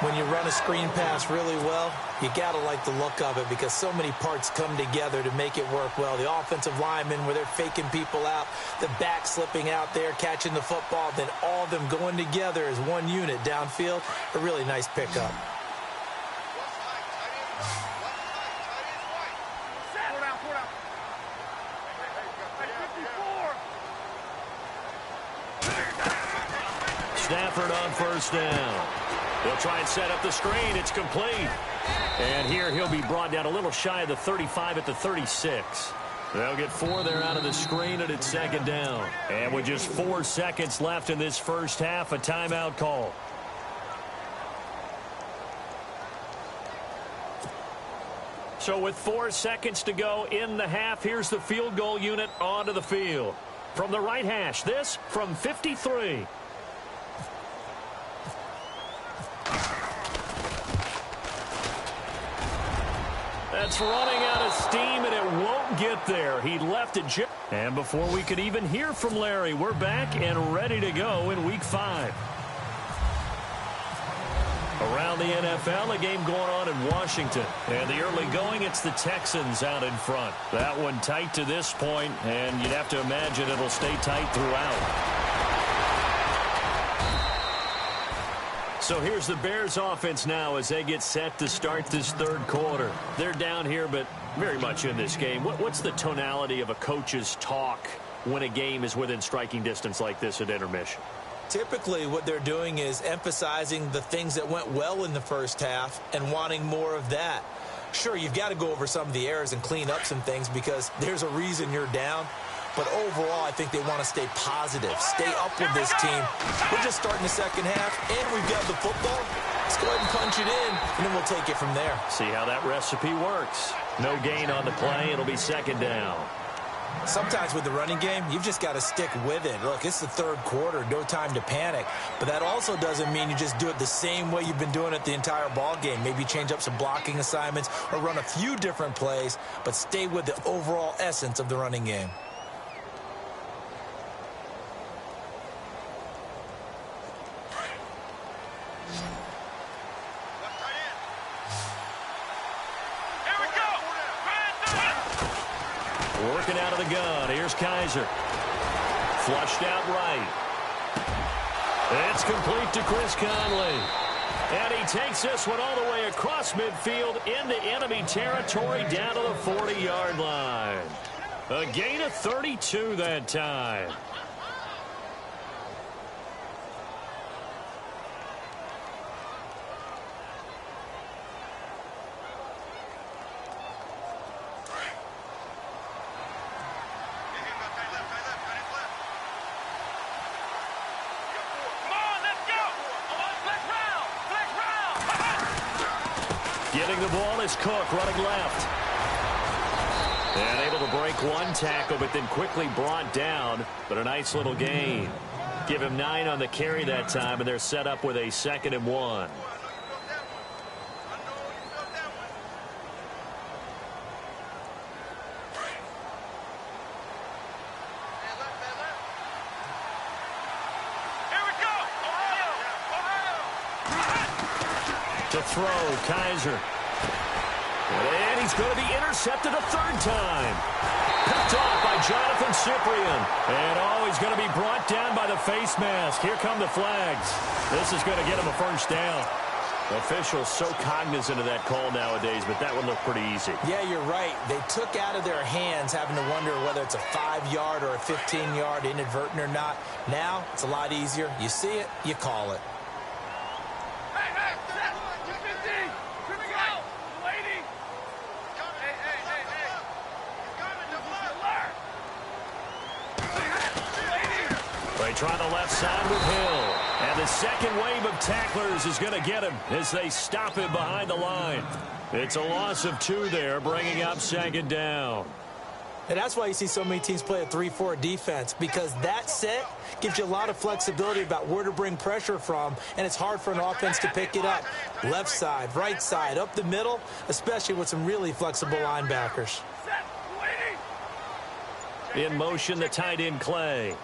When you run a screen pass really well, you got to like the look of it because so many parts come together to make it work well. The offensive linemen, where they're faking people out, the back slipping out there, catching the football, then all of them going together as one unit downfield. A really nice pickup. Stafford on first down. They'll try and set up the screen. It's complete. And here he'll be brought down a little shy of the 35 at the 36. They'll get 4 there out of the screen, and it's 2nd down. And with just 4 seconds left in this first half, a timeout call. So with 4 seconds to go in the half, here's the field goal unit onto the field. From the right hash, this from 53. That's running out of steam, and it won't get there. He left it. And before we could even hear from Larry, we're back and ready to go in Week 5. Around the NFL, a game going on in Washington. And the early going, it's the Texans out in front. That one tight to this point, and you'd have to imagine it'll stay tight throughout. So here's the Bears offense now as they get set to start this third quarter. They're down here, but very much in this game. What's the tonality of a coach's talk when a game is within striking distance like this at intermission? Typically, what they're doing is emphasizing the things that went well in the first half and wanting more of that. Sure, you've got to go over some of the errors and clean up some things because there's a reason you're down. But overall, I think they want to stay positive, stay up with this team. We're just starting the second half, and we've got the football. Let's go ahead and punch it in, and then we'll take it from there. See how that recipe works. No gain on the play. It'll be 2nd down. Sometimes with the running game, you've just got to stick with it. Look, it's the third quarter, no time to panic. But that also doesn't mean you just do it the same way you've been doing it the entire ball game. Maybe change up some blocking assignments or run a few different plays, but stay with the overall essence of the running game. Working out of the gun. Here's Kaiser. Flushed out right. It's complete to Chris Conley. And he takes this one all the way across midfield into enemy territory down to the 40-yard line. A gain of 32 that time. Getting the ball is Cook running left. And able to break one tackle, but then quickly brought down. But a nice little gain. Give him 9 on the carry that time, and they're set up with a 2nd and 1. The throw, Kaiser. And he's going to be intercepted a third time. Picked off by Jonathan Cyprien. And, he's going to be brought down by the face mask. Here come the flags. This is going to get him a first down. Officials so cognizant of that call nowadays, but that one looked pretty easy. Yeah, you're right. They took out of their hands having to wonder whether it's a 5-yard or a 15-yard inadvertent or not. Now, it's a lot easier. You see it, you call it. Hey, set. 250. Here we go. Lady. Hey. They try the left side with Hill. And the second wave of tacklers is going to get him as they stop him behind the line. It's a loss of 2 there, bringing up second down. And that's why you see so many teams play a 3-4 defense, because that set gives you a lot of flexibility about where to bring pressure from, and it's hard for an offense to pick it up. Left side, right side, up the middle, especially with some really flexible linebackers. In motion, the tight end, Clay.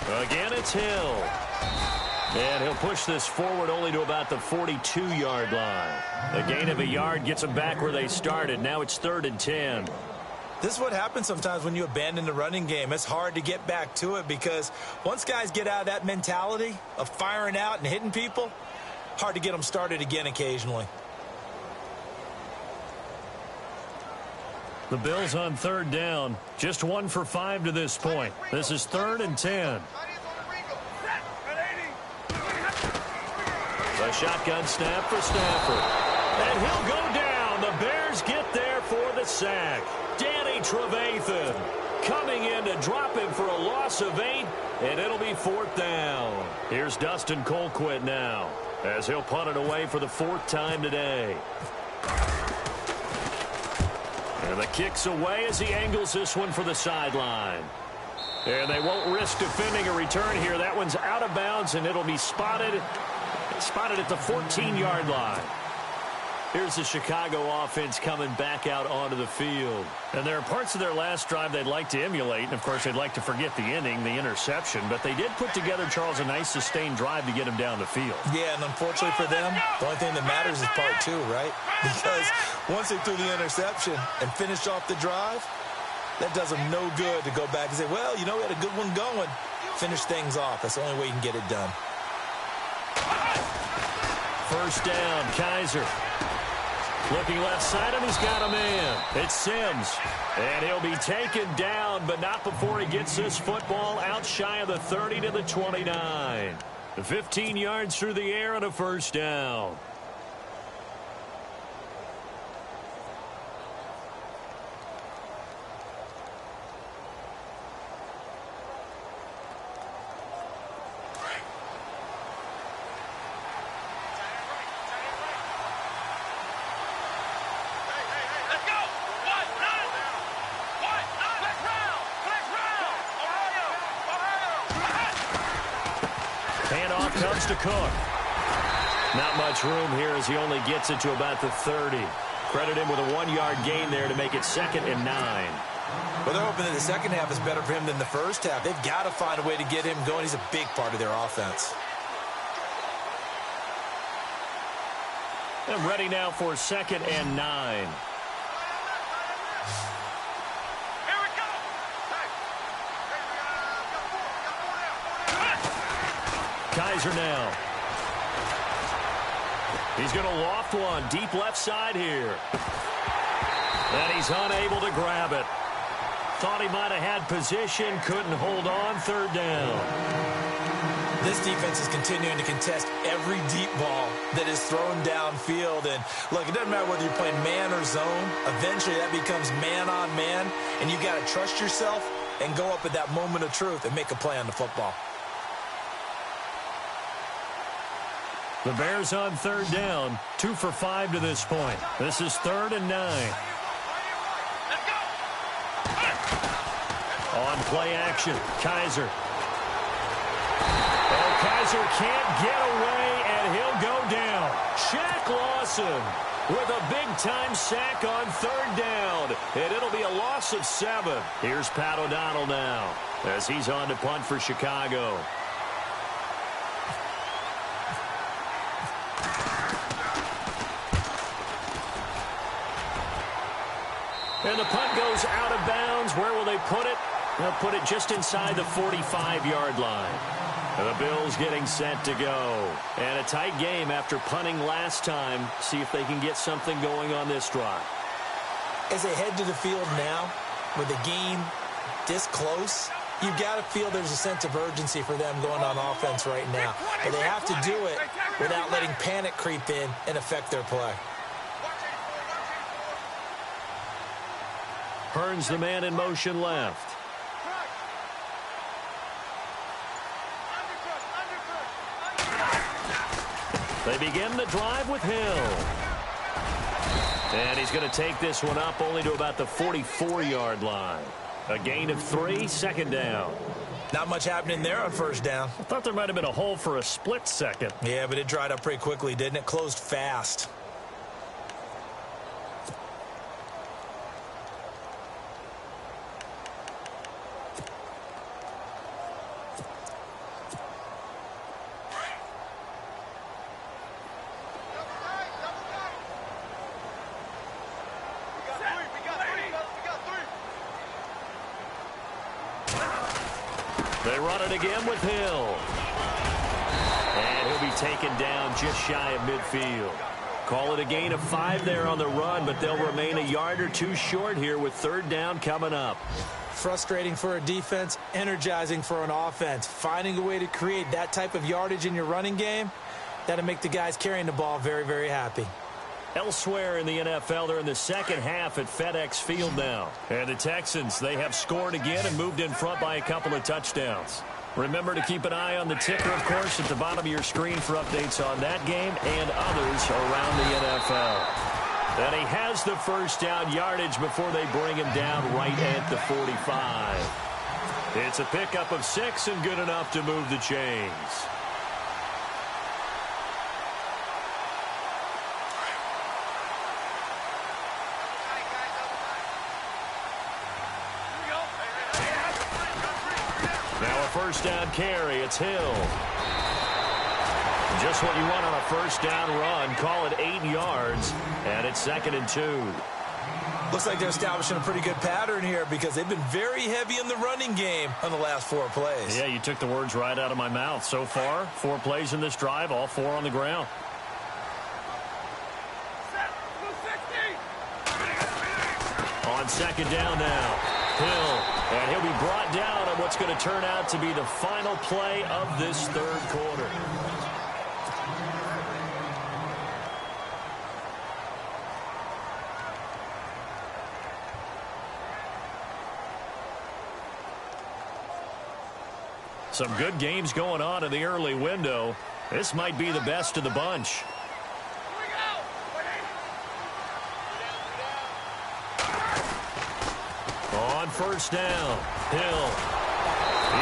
Again, it's Hill. And he'll push this forward only to about the 42-yard line. A gain of a yard gets them back where they started. Now it's 3rd and 10. This is what happens sometimes when you abandon the running game. It's hard to get back to it because once guys get out of that mentality of firing out and hitting people, hard to get them started again occasionally. The Bills on 3rd down. Just 1 for 5 to this point. This is 3rd and 10. A shotgun snap for Stafford. And he'll go down. The Bears get there for the sack. Danny Trevathan coming in to drop him for a loss of 8, and it'll be 4th down. Here's Dustin Colquitt now as he'll punt it away for the 4th time today. And the kick's away as he angles this one for the sideline. And they won't risk defending a return here. That one's out of bounds, and it'll be spotted at the 14-yard line. Here's the Chicago offense coming back out onto the field. And there are parts of their last drive they'd like to emulate. And, of course, they'd like to forget the inning, the interception. But they did put together, Charles, a nice sustained drive to get him down the field. Yeah, and unfortunately for them, the only thing that matters is part 2, right? Because once they threw the interception and finished off the drive, that does them no good to go back and say, well, you know, we had a good one going. Finish things off. That's the only way you can get it done. First down, Kaiser. Looking left side, and he's got a man. It's Sims. And he'll be taken down, but not before he gets this football out shy of the 30 to the 29. 15 yards through the air and a first down. Comes to Cook. Not much room here as he only gets it to about the 30. Credit him with a 1-yard gain there to make it 2nd and 9. Well, they're hoping that the second half is better for him than the first half. They've got to find a way to get him going. He's a big part of their offense. And ready now for 2nd and 9. Kaiser now. He's going to loft one deep left side here. And he's unable to grab it. Thought he might have had position, couldn't hold on. 3rd down. This defense is continuing to contest every deep ball that is thrown downfield. And look, it doesn't matter whether you're playing man or zone. Eventually that becomes man on man. And you got to trust yourself and go up at that moment of truth and make a play on the football. The Bears on 3rd down, 2 for 5 to this point. This is 3rd and 9. On play action, Kaiser. Oh, Kaiser can't get away, and he'll go down. Shaq Lawson with a big-time sack on third down. And it'll be a loss of 7. Here's Pat O'Donnell now as he's on to punt for Chicago. And the punt goes out of bounds. Where will they put it? They'll put it just inside the 45-yard line. The Bills getting set to go. And a tight game after punting last time. See if they can get something going on this drive. As they head to the field now, with the game this close, you've got to feel there's a sense of urgency for them going on offense right now. But they have to do it without letting panic creep in and affect their play. Hearns the man in motion left. They begin the drive with Hill. And he's going to take this one up only to about the 44-yard line. A gain of 3, second down. Not much happening there on first down. I thought there might have been a hole for a split second. Yeah, but it dried up pretty quickly, didn't it? Closed fast. They run it again with Hill. And he'll be taken down just shy of midfield. Call it a gain of 5 there on the run, but they'll remain a yard or 2 short here with third down coming up. Frustrating for a defense, energizing for an offense. Finding a way to create that type of yardage in your running game, that'll make the guys carrying the ball very, very happy. Elsewhere in the NFL, they're in the second half at FedEx Field now. And the Texans, they have scored again and moved in front by a couple of touchdowns. Remember to keep an eye on the ticker, of course, at the bottom of your screen for updates on that game and others around the NFL. And he has the first down yardage before they bring him down right at the 45. It's a pickup of 6 and good enough to move the chains. First down carry, it's Hill. Just what you want on a first down run. Call it 8 yards, and it's 2nd and 2. Looks like they're establishing a pretty good pattern here because they've been very heavy in the running game on the last 4 plays. Yeah, you took the words right out of my mouth. So far, 4 plays in this drive, all 4 on the ground. On second down now, Hill. And he'll be brought down on what's going to turn out to be the final play of this third quarter. Some good games going on in the early window. This might be the best of the bunch. On first down, Hill.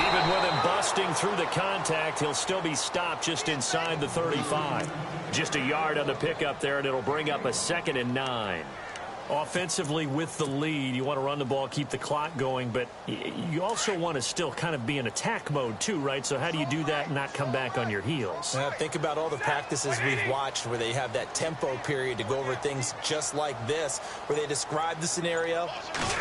Even with him busting through the contact, he'll still be stopped just inside the 35. Just a yard on the pickup there, and it'll bring up a 2nd and 9. Offensively with the lead, you want to run the ball, keep the clock going, but you also want to still kind of be in attack mode too, right? So how do you do that and not come back on your heels? Think about all the practices we've watched where they have that tempo period to go over things just like this, where they describe the scenario,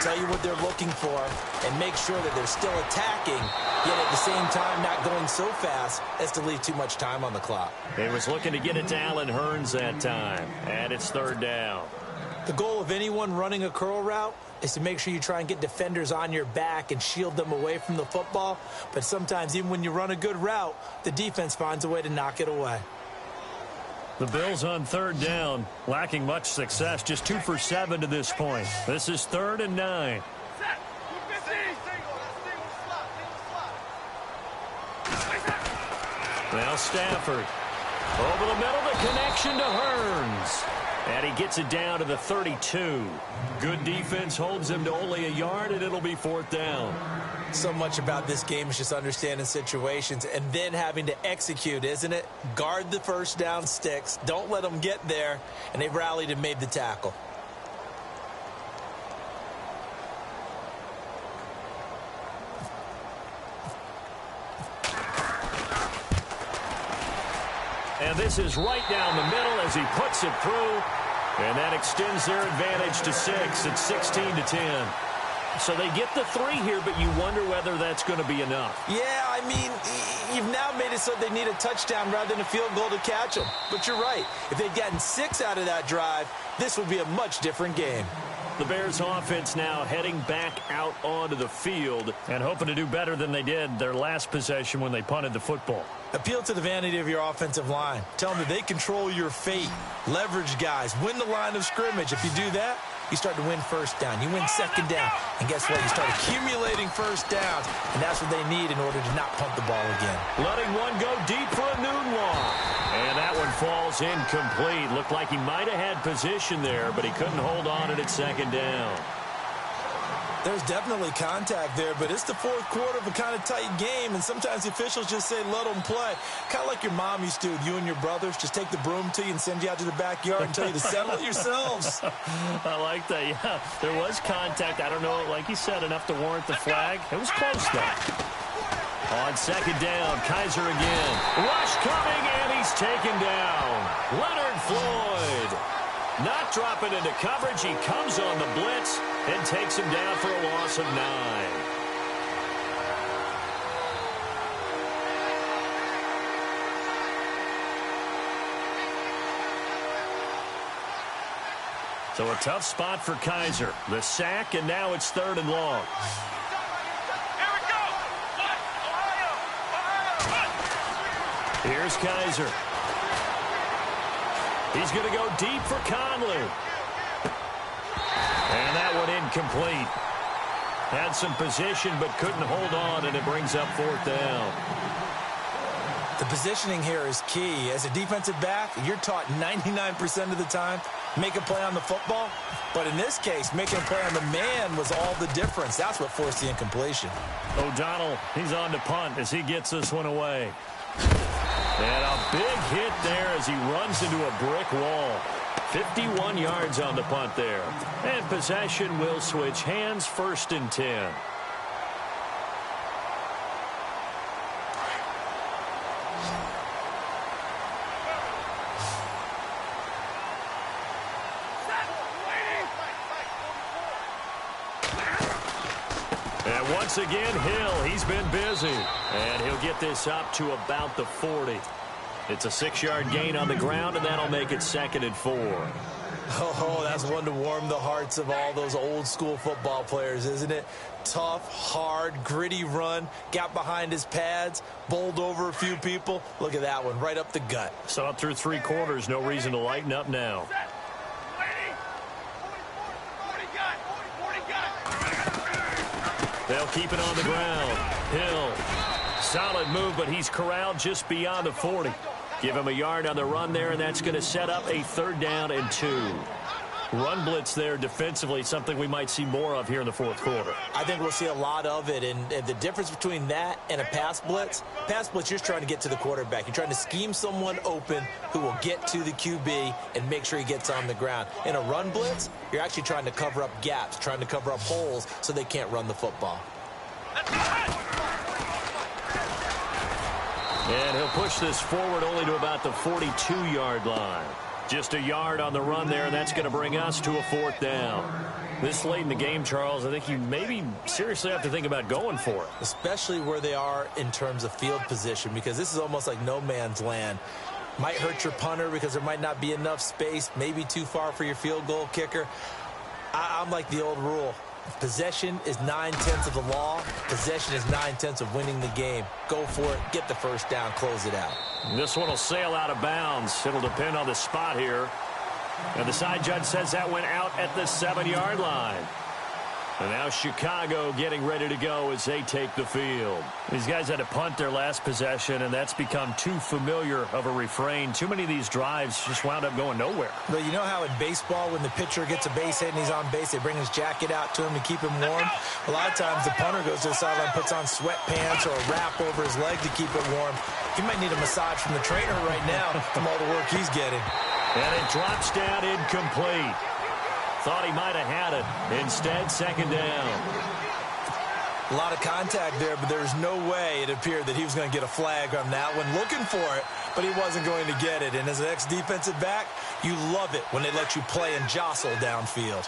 tell you what they're looking for, and make sure that they're still attacking, yet at the same time not going so fast as to leave too much time on the clock. They was looking to get it to Allen Hearns that time, and it's third down. The goal of anyone running a curl route is to make sure you try and get defenders on your back and shield them away from the football. But sometimes even when you run a good route, the defense finds a way to knock it away. The Bills on third down, lacking much success, just 2 for 7 to this point. This is 3rd and 9. Now Stafford. Over the middle, the connection to Hearns. And he gets it down to the 32. Good defense holds him to only a yard, and it'll be 4th down. So much about this game is just understanding situations and then having to execute, isn't it? Guard the first down sticks. Don't let them get there. And they rallied and made the tackle. And this is right down the middle as he puts it through. And that extends their advantage to 6. It's 16-10. So they get the 3 here, but you wonder whether that's going to be enough. Yeah, I mean, you've now made it so they need a touchdown rather than a field goal to catch them. But you're right. If they'd gotten 6 out of that drive, this would be a much different game. The Bears offense now heading back out onto the field and hoping to do better than they did their last possession when they punted the football. Appeal to the vanity of your offensive line. Tell them that they control your fate. Leverage guys. Win the line of scrimmage. If you do that, you start to win first down. You win second down. And guess what? You start accumulating first downs. And that's what they need in order to not punt the ball again. Letting one go deep for a noon walk. And that one falls incomplete. Looked like he might have had position there, but he couldn't hold on at second down. There's definitely contact there, but it's the fourth quarter of a kind of tight game, and sometimes the officials just say, let them play. Kind of like your mom used to with you and your brothers. Just take the broom to you and send you out to the backyard and tell you to settle it yourselves. I like that, yeah. There was contact. I don't know, like you said, enough to warrant the flag. It was close, though. On second down, Kaiser again. Rush coming, and he's taken down. Leonard Floyd. Not dropping into coverage. He comes on the blitz and takes him down for a loss of 9. So a tough spot for Kaiser. The sack, and now it's 3rd and long. Here we go. Ohio. Here's Kaiser. He's going to go deep for Conley. And that one incomplete. Had some position but couldn't hold on, and it brings up 4th down. The positioning here is key. As a defensive back, you're taught 99% of the time, make a play on the football. But in this case, making a play on the man was all the difference. That's what forced the incompletion. O'Donnell, he's on to punt as he gets this one away. And a big hit there as he runs into a brick wall. 51 yards on the punt there. And possession will switch hands, 1st and 10. And once again, Hill, he's been busy. And he'll get this up to about the 40. It's a 6-yard gain on the ground, and that'll make it 2nd and 4. Oh, that's one to warm the hearts of all those old-school football players, isn't it? Tough, hard, gritty run, got behind his pads, bowled over a few people. Look at that one, right up the gut. So up through 3 quarters, no reason to lighten up now. They'll keep it on the ground. Hill, solid move, but he's corralled just beyond the 40. Give him a yard on the run there, and that's going to set up a 3rd down and 2. Run blitz there defensively, something we might see more of here in the 4th quarter. I think we'll see a lot of it, and the difference between that and a pass blitz, you're just trying to get to the quarterback. You're trying to scheme someone open who will get to the QB and make sure he gets on the ground. In a run blitz, you're actually trying to cover up gaps, trying to cover up holes so they can't run the football. And he'll push this forward only to about the 42-yard line. Just a yard on the run there, and that's going to bring us to a 4th down. This late in the game, Charles, I think you maybe seriously have to think about going for it. Especially where they are in terms of field position, because this is almost like no man's land. Might hurt your punter because there might not be enough space, maybe too far for your field goal kicker. I'm like the old rule. Possession is 9/10 of the law. Possession is 9/10 of winning the game. Go for it. Get the first down. Close it out. This one will sail out of bounds. It'll depend on the spot here. And the side judge says that went out at the 7-yard line. And now Chicago getting ready to go as they take the field. These guys had to punt their last possession, and that's become too familiar of a refrain. Too many of these drives just wound up going nowhere. But you know how in baseball, when the pitcher gets a base hit and he's on base, they bring his jacket out to him to keep him warm? A lot of times the punter goes to the sideline, puts on sweatpants or a wrap over his leg to keep it warm. He might need a massage from the trainer right now from all the work he's getting. And it drops down incomplete. Thought he might have had it. Instead, second down. A lot of contact there, but there's no way it appeared that he was going to get a flag on that one. Looking for it, but he wasn't going to get it. And as an ex-defensive back, you love it when they let you play and jostle downfield.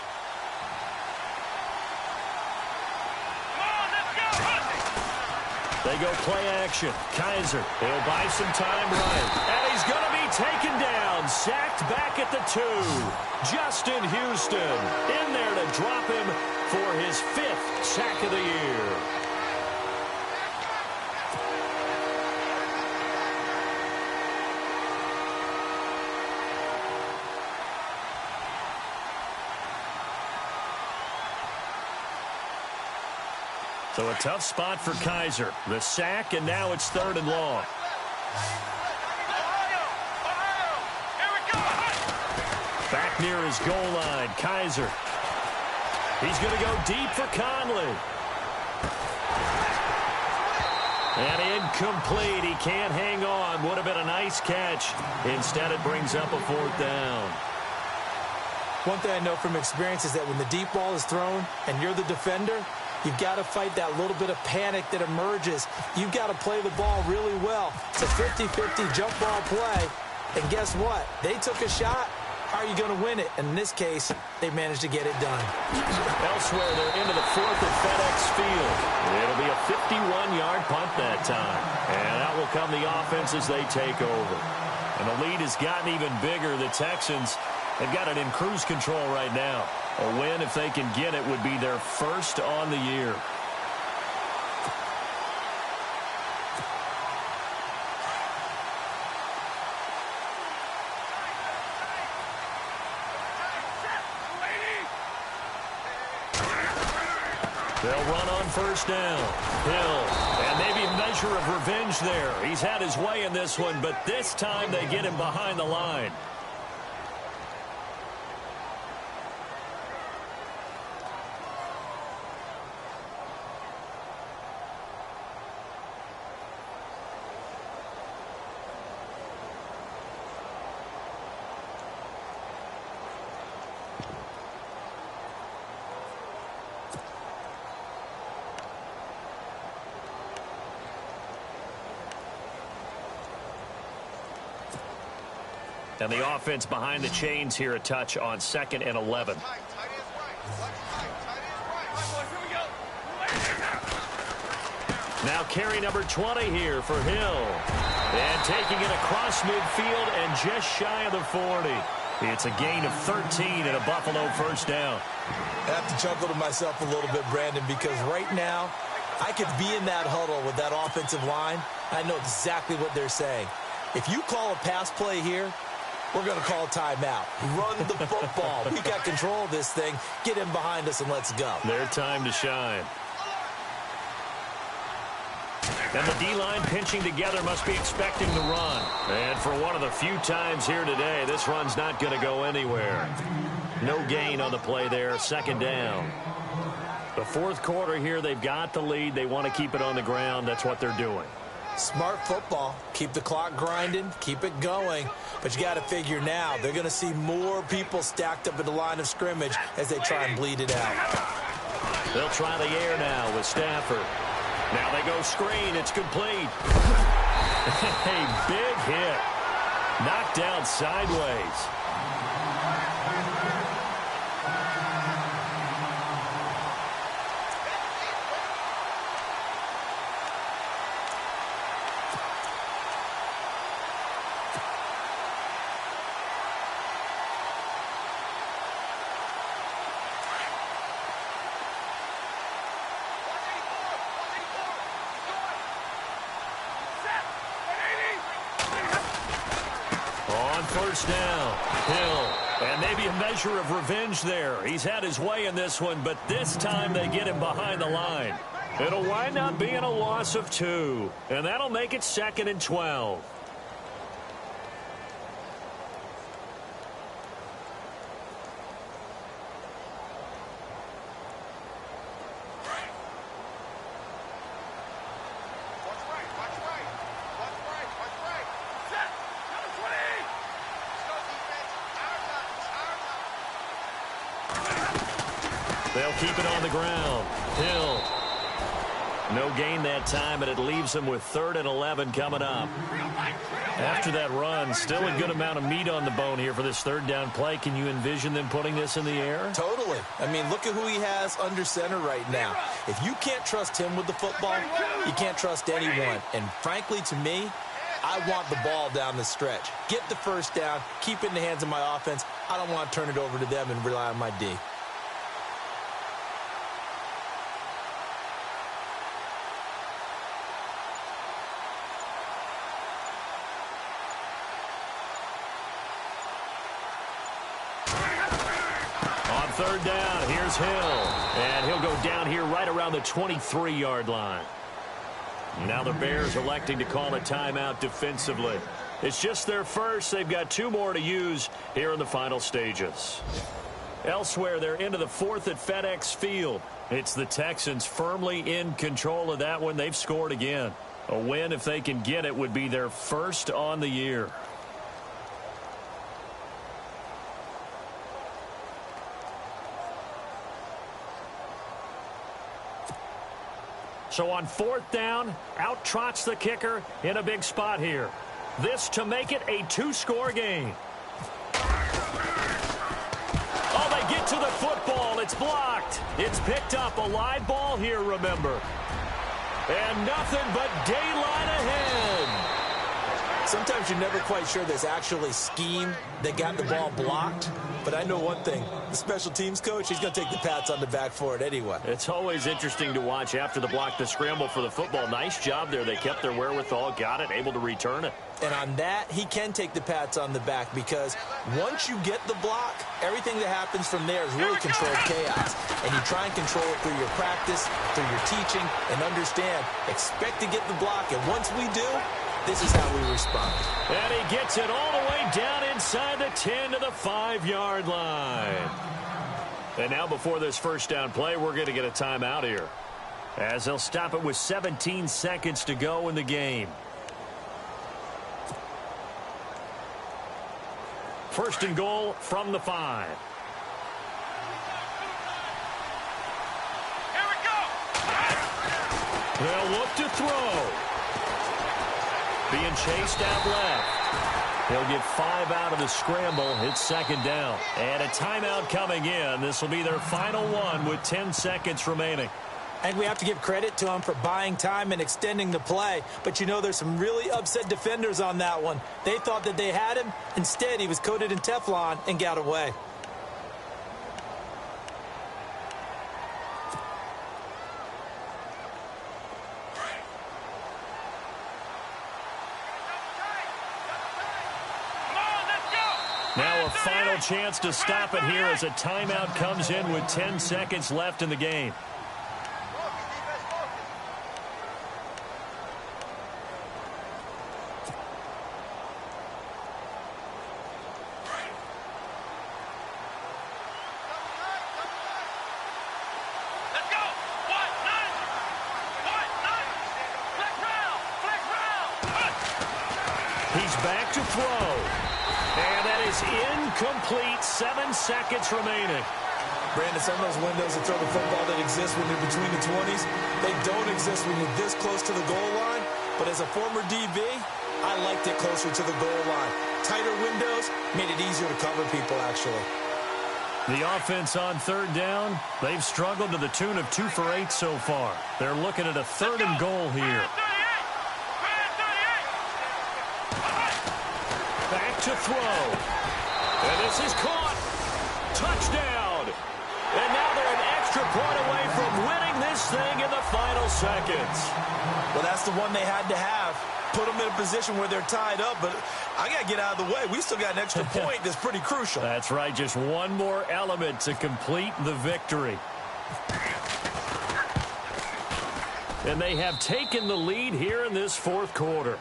They go play action. Kaiser, he'll buy some time right. And he's going to be taken down. Sacked back at the 2. Justin Houston in there to drop him for his 5th sack of the year. So a tough spot for Kaiser. The sack, and now it's 3rd and long. Back near his goal line, Kaiser. He's going to go deep for Conley. And incomplete. He can't hang on. Would have been a nice catch. Instead, it brings up a 4th down. One thing I know from experience is that when the deep ball is thrown and you're the defender, you've got to fight that little bit of panic that emerges. You've got to play the ball really well. It's a 50-50 jump ball play. And guess what? They took a shot. How are you going to win it? And in this case, they managed to get it done. Elsewhere, they're into the 4th at FedEx Field. It'll be a 51-yard punt that time. And out will come the offense as they take over. And the lead has gotten even bigger. The Texans, they've got it in cruise control right now. A win, if they can get it, would be their 1st on the year. They'll run on 1st down. Hill, and maybe a measure of revenge there. He's had his way in this one, but this time they get him behind the line. And the offense behind the chains here, a touch on 2nd and 11. Now carry number 20 here for Hill. And taking it across midfield and just shy of the 40. It's a gain of 13 and a Buffalo 1st down. I have to chuckle to myself a little bit, Brandon, because right now I could be in that huddle with that offensive line. I know exactly what they're saying. If you call a pass play here, we're going to call a timeout. Run the football. We got control of this thing. Get in behind us and let's go. Their time to shine. And the D-line pinching together must be expecting the run. And for one of the few times here today, this run's not going to go anywhere. No gain on the play there. 2nd down. The 4th quarter here, they've got the lead. They want to keep it on the ground. That's what they're doing. Smart football. Keep the clock grinding. Keep it going. But you got to figure now, they're going to see more people stacked up at the line of scrimmage as they try and bleed it out. They'll try the air now with Stafford. Now they go screen. It's complete. A big hit. Knocked down sideways. On first down, Hill. And maybe a measure of revenge there. He's had his way in this one, but this time they get him behind the line. It'll wind up being a loss of 2, and that'll make it 2nd and 12. They'll keep it on the ground. Hill. No gain that time, and it leaves them with 3rd and 11 coming up. After that run, still a good amount of meat on the bone here for this 3rd down play. Can you envision them putting this in the air? Totally. I mean, look at who he has under center right now. If you can't trust him with the football, you can't trust anyone. And frankly, to me, I want the ball down the stretch. Get the first down, keep it in the hands of my offense. I don't want to turn it over to them and rely on my D. On 3rd down, here's Hill. And he'll go down here right around the 23-yard line. Now the Bears electing to call a timeout defensively. It's just their first. They've got 2 more to use here in the final stages. Elsewhere, they're into the 4th at FedEx Field. It's the Texans firmly in control of that one. They've scored again. A win, if they can get it, would be their first on the year. So on 4th down, out trots the kicker in a big spot here. This to make it a 2-score game. Oh, they get to the football. It's blocked. It's picked up. A live ball here, remember. And nothing but daylight ahead. Sometimes you're never quite sure there's actually scheme that got the ball blocked. But I know one thing. The special teams coach, he's going to take the pats on the back for it anyway. It's always interesting to watch after the block, the scramble for the football. Nice job there. They kept their wherewithal, got it, able to return it. And on that, he can take the pats on the back because once you get the block, everything that happens from there is really controlled chaos. And you try and control it through your practice, through your teaching, and understand, expect to get the block. And once we do, this is how we respond. And he gets it all the way down inside the 10 to the 5-yard line. And now before this first down play, we're going to get a timeout here, as they'll stop it with 17 seconds to go in the game. First and goal from the 5. Here we go. They'll look to throw. Being chased out left. He'll get 5 out of the scramble. It's 2nd down. And a timeout coming in. This will be their final one with 10 seconds remaining. And we have to give credit to him for buying time and extending the play. But, you know, there's some really upset defenders on that one. They thought that they had him. Instead, he was coated in Teflon and got away. Now a final chance to stop it here as a timeout comes in with 10 seconds left in the game. Let's go. What? Nine. What? Nine. Flick round. He's back to throw. And that is incomplete. 7 seconds remaining. Brandon, some of those windows to throw the football that exist when you're between the 20s, they don't exist when you're this close to the goal line. But as a former DB, I liked it closer to the goal line. Tighter windows made it easier to cover people, actually. The offense on 3rd down, they've struggled to the tune of 2 for 8 so far. They're looking at a 3rd and goal here. Back to throw. And this is caught. Touchdown. And now they're an extra point away from winning this thing in the final seconds. Well, that's the one they had to have. put them in a position where they're tied up, but I got to get out of the way. We still got an extra point that's pretty crucial. That's right, just one more element to complete the victory. And they have taken the lead here in this fourth quarter.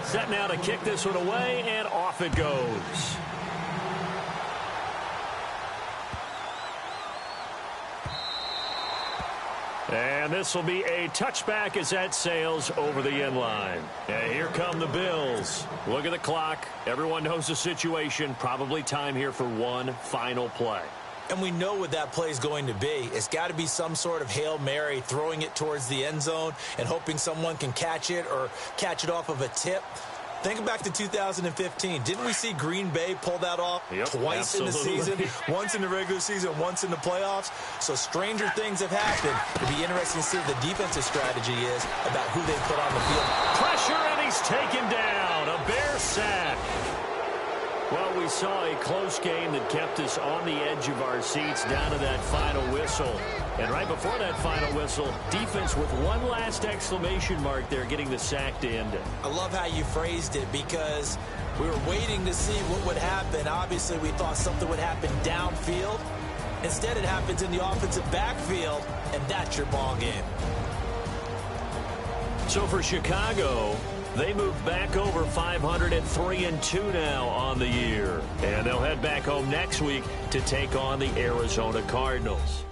Set now to kick this one away, and off it goes. And this will be a touchback as that sails over the end line. And here come the Bills. Look at the clock. Everyone knows the situation. Probably time here for one final play. And we know what that play is going to be. It's got to be some sort of Hail Mary, throwing it towards the end zone and hoping someone can catch it or catch it off of a tip. Think back to 2015. Didn't we see Green Bay pull that off twice in the season? Once in the regular season, once in the playoffs. So stranger things have happened. It'll be interesting to see what the defensive strategy is about who they put on the field. Pressure, and he's taken down. A Bear sack. Well, we saw a close game that kept us on the edge of our seats down to that final whistle. And right before that final whistle, defense with one last exclamation mark there, getting the sack to end it. I love how you phrased it, because we were waiting to see what would happen. Obviously, we thought something would happen downfield. Instead, it happens in the offensive backfield, and that's your ball game. So for Chicago, they move back over 503-2 now on the year. And they'll head back home next week to take on the Arizona Cardinals.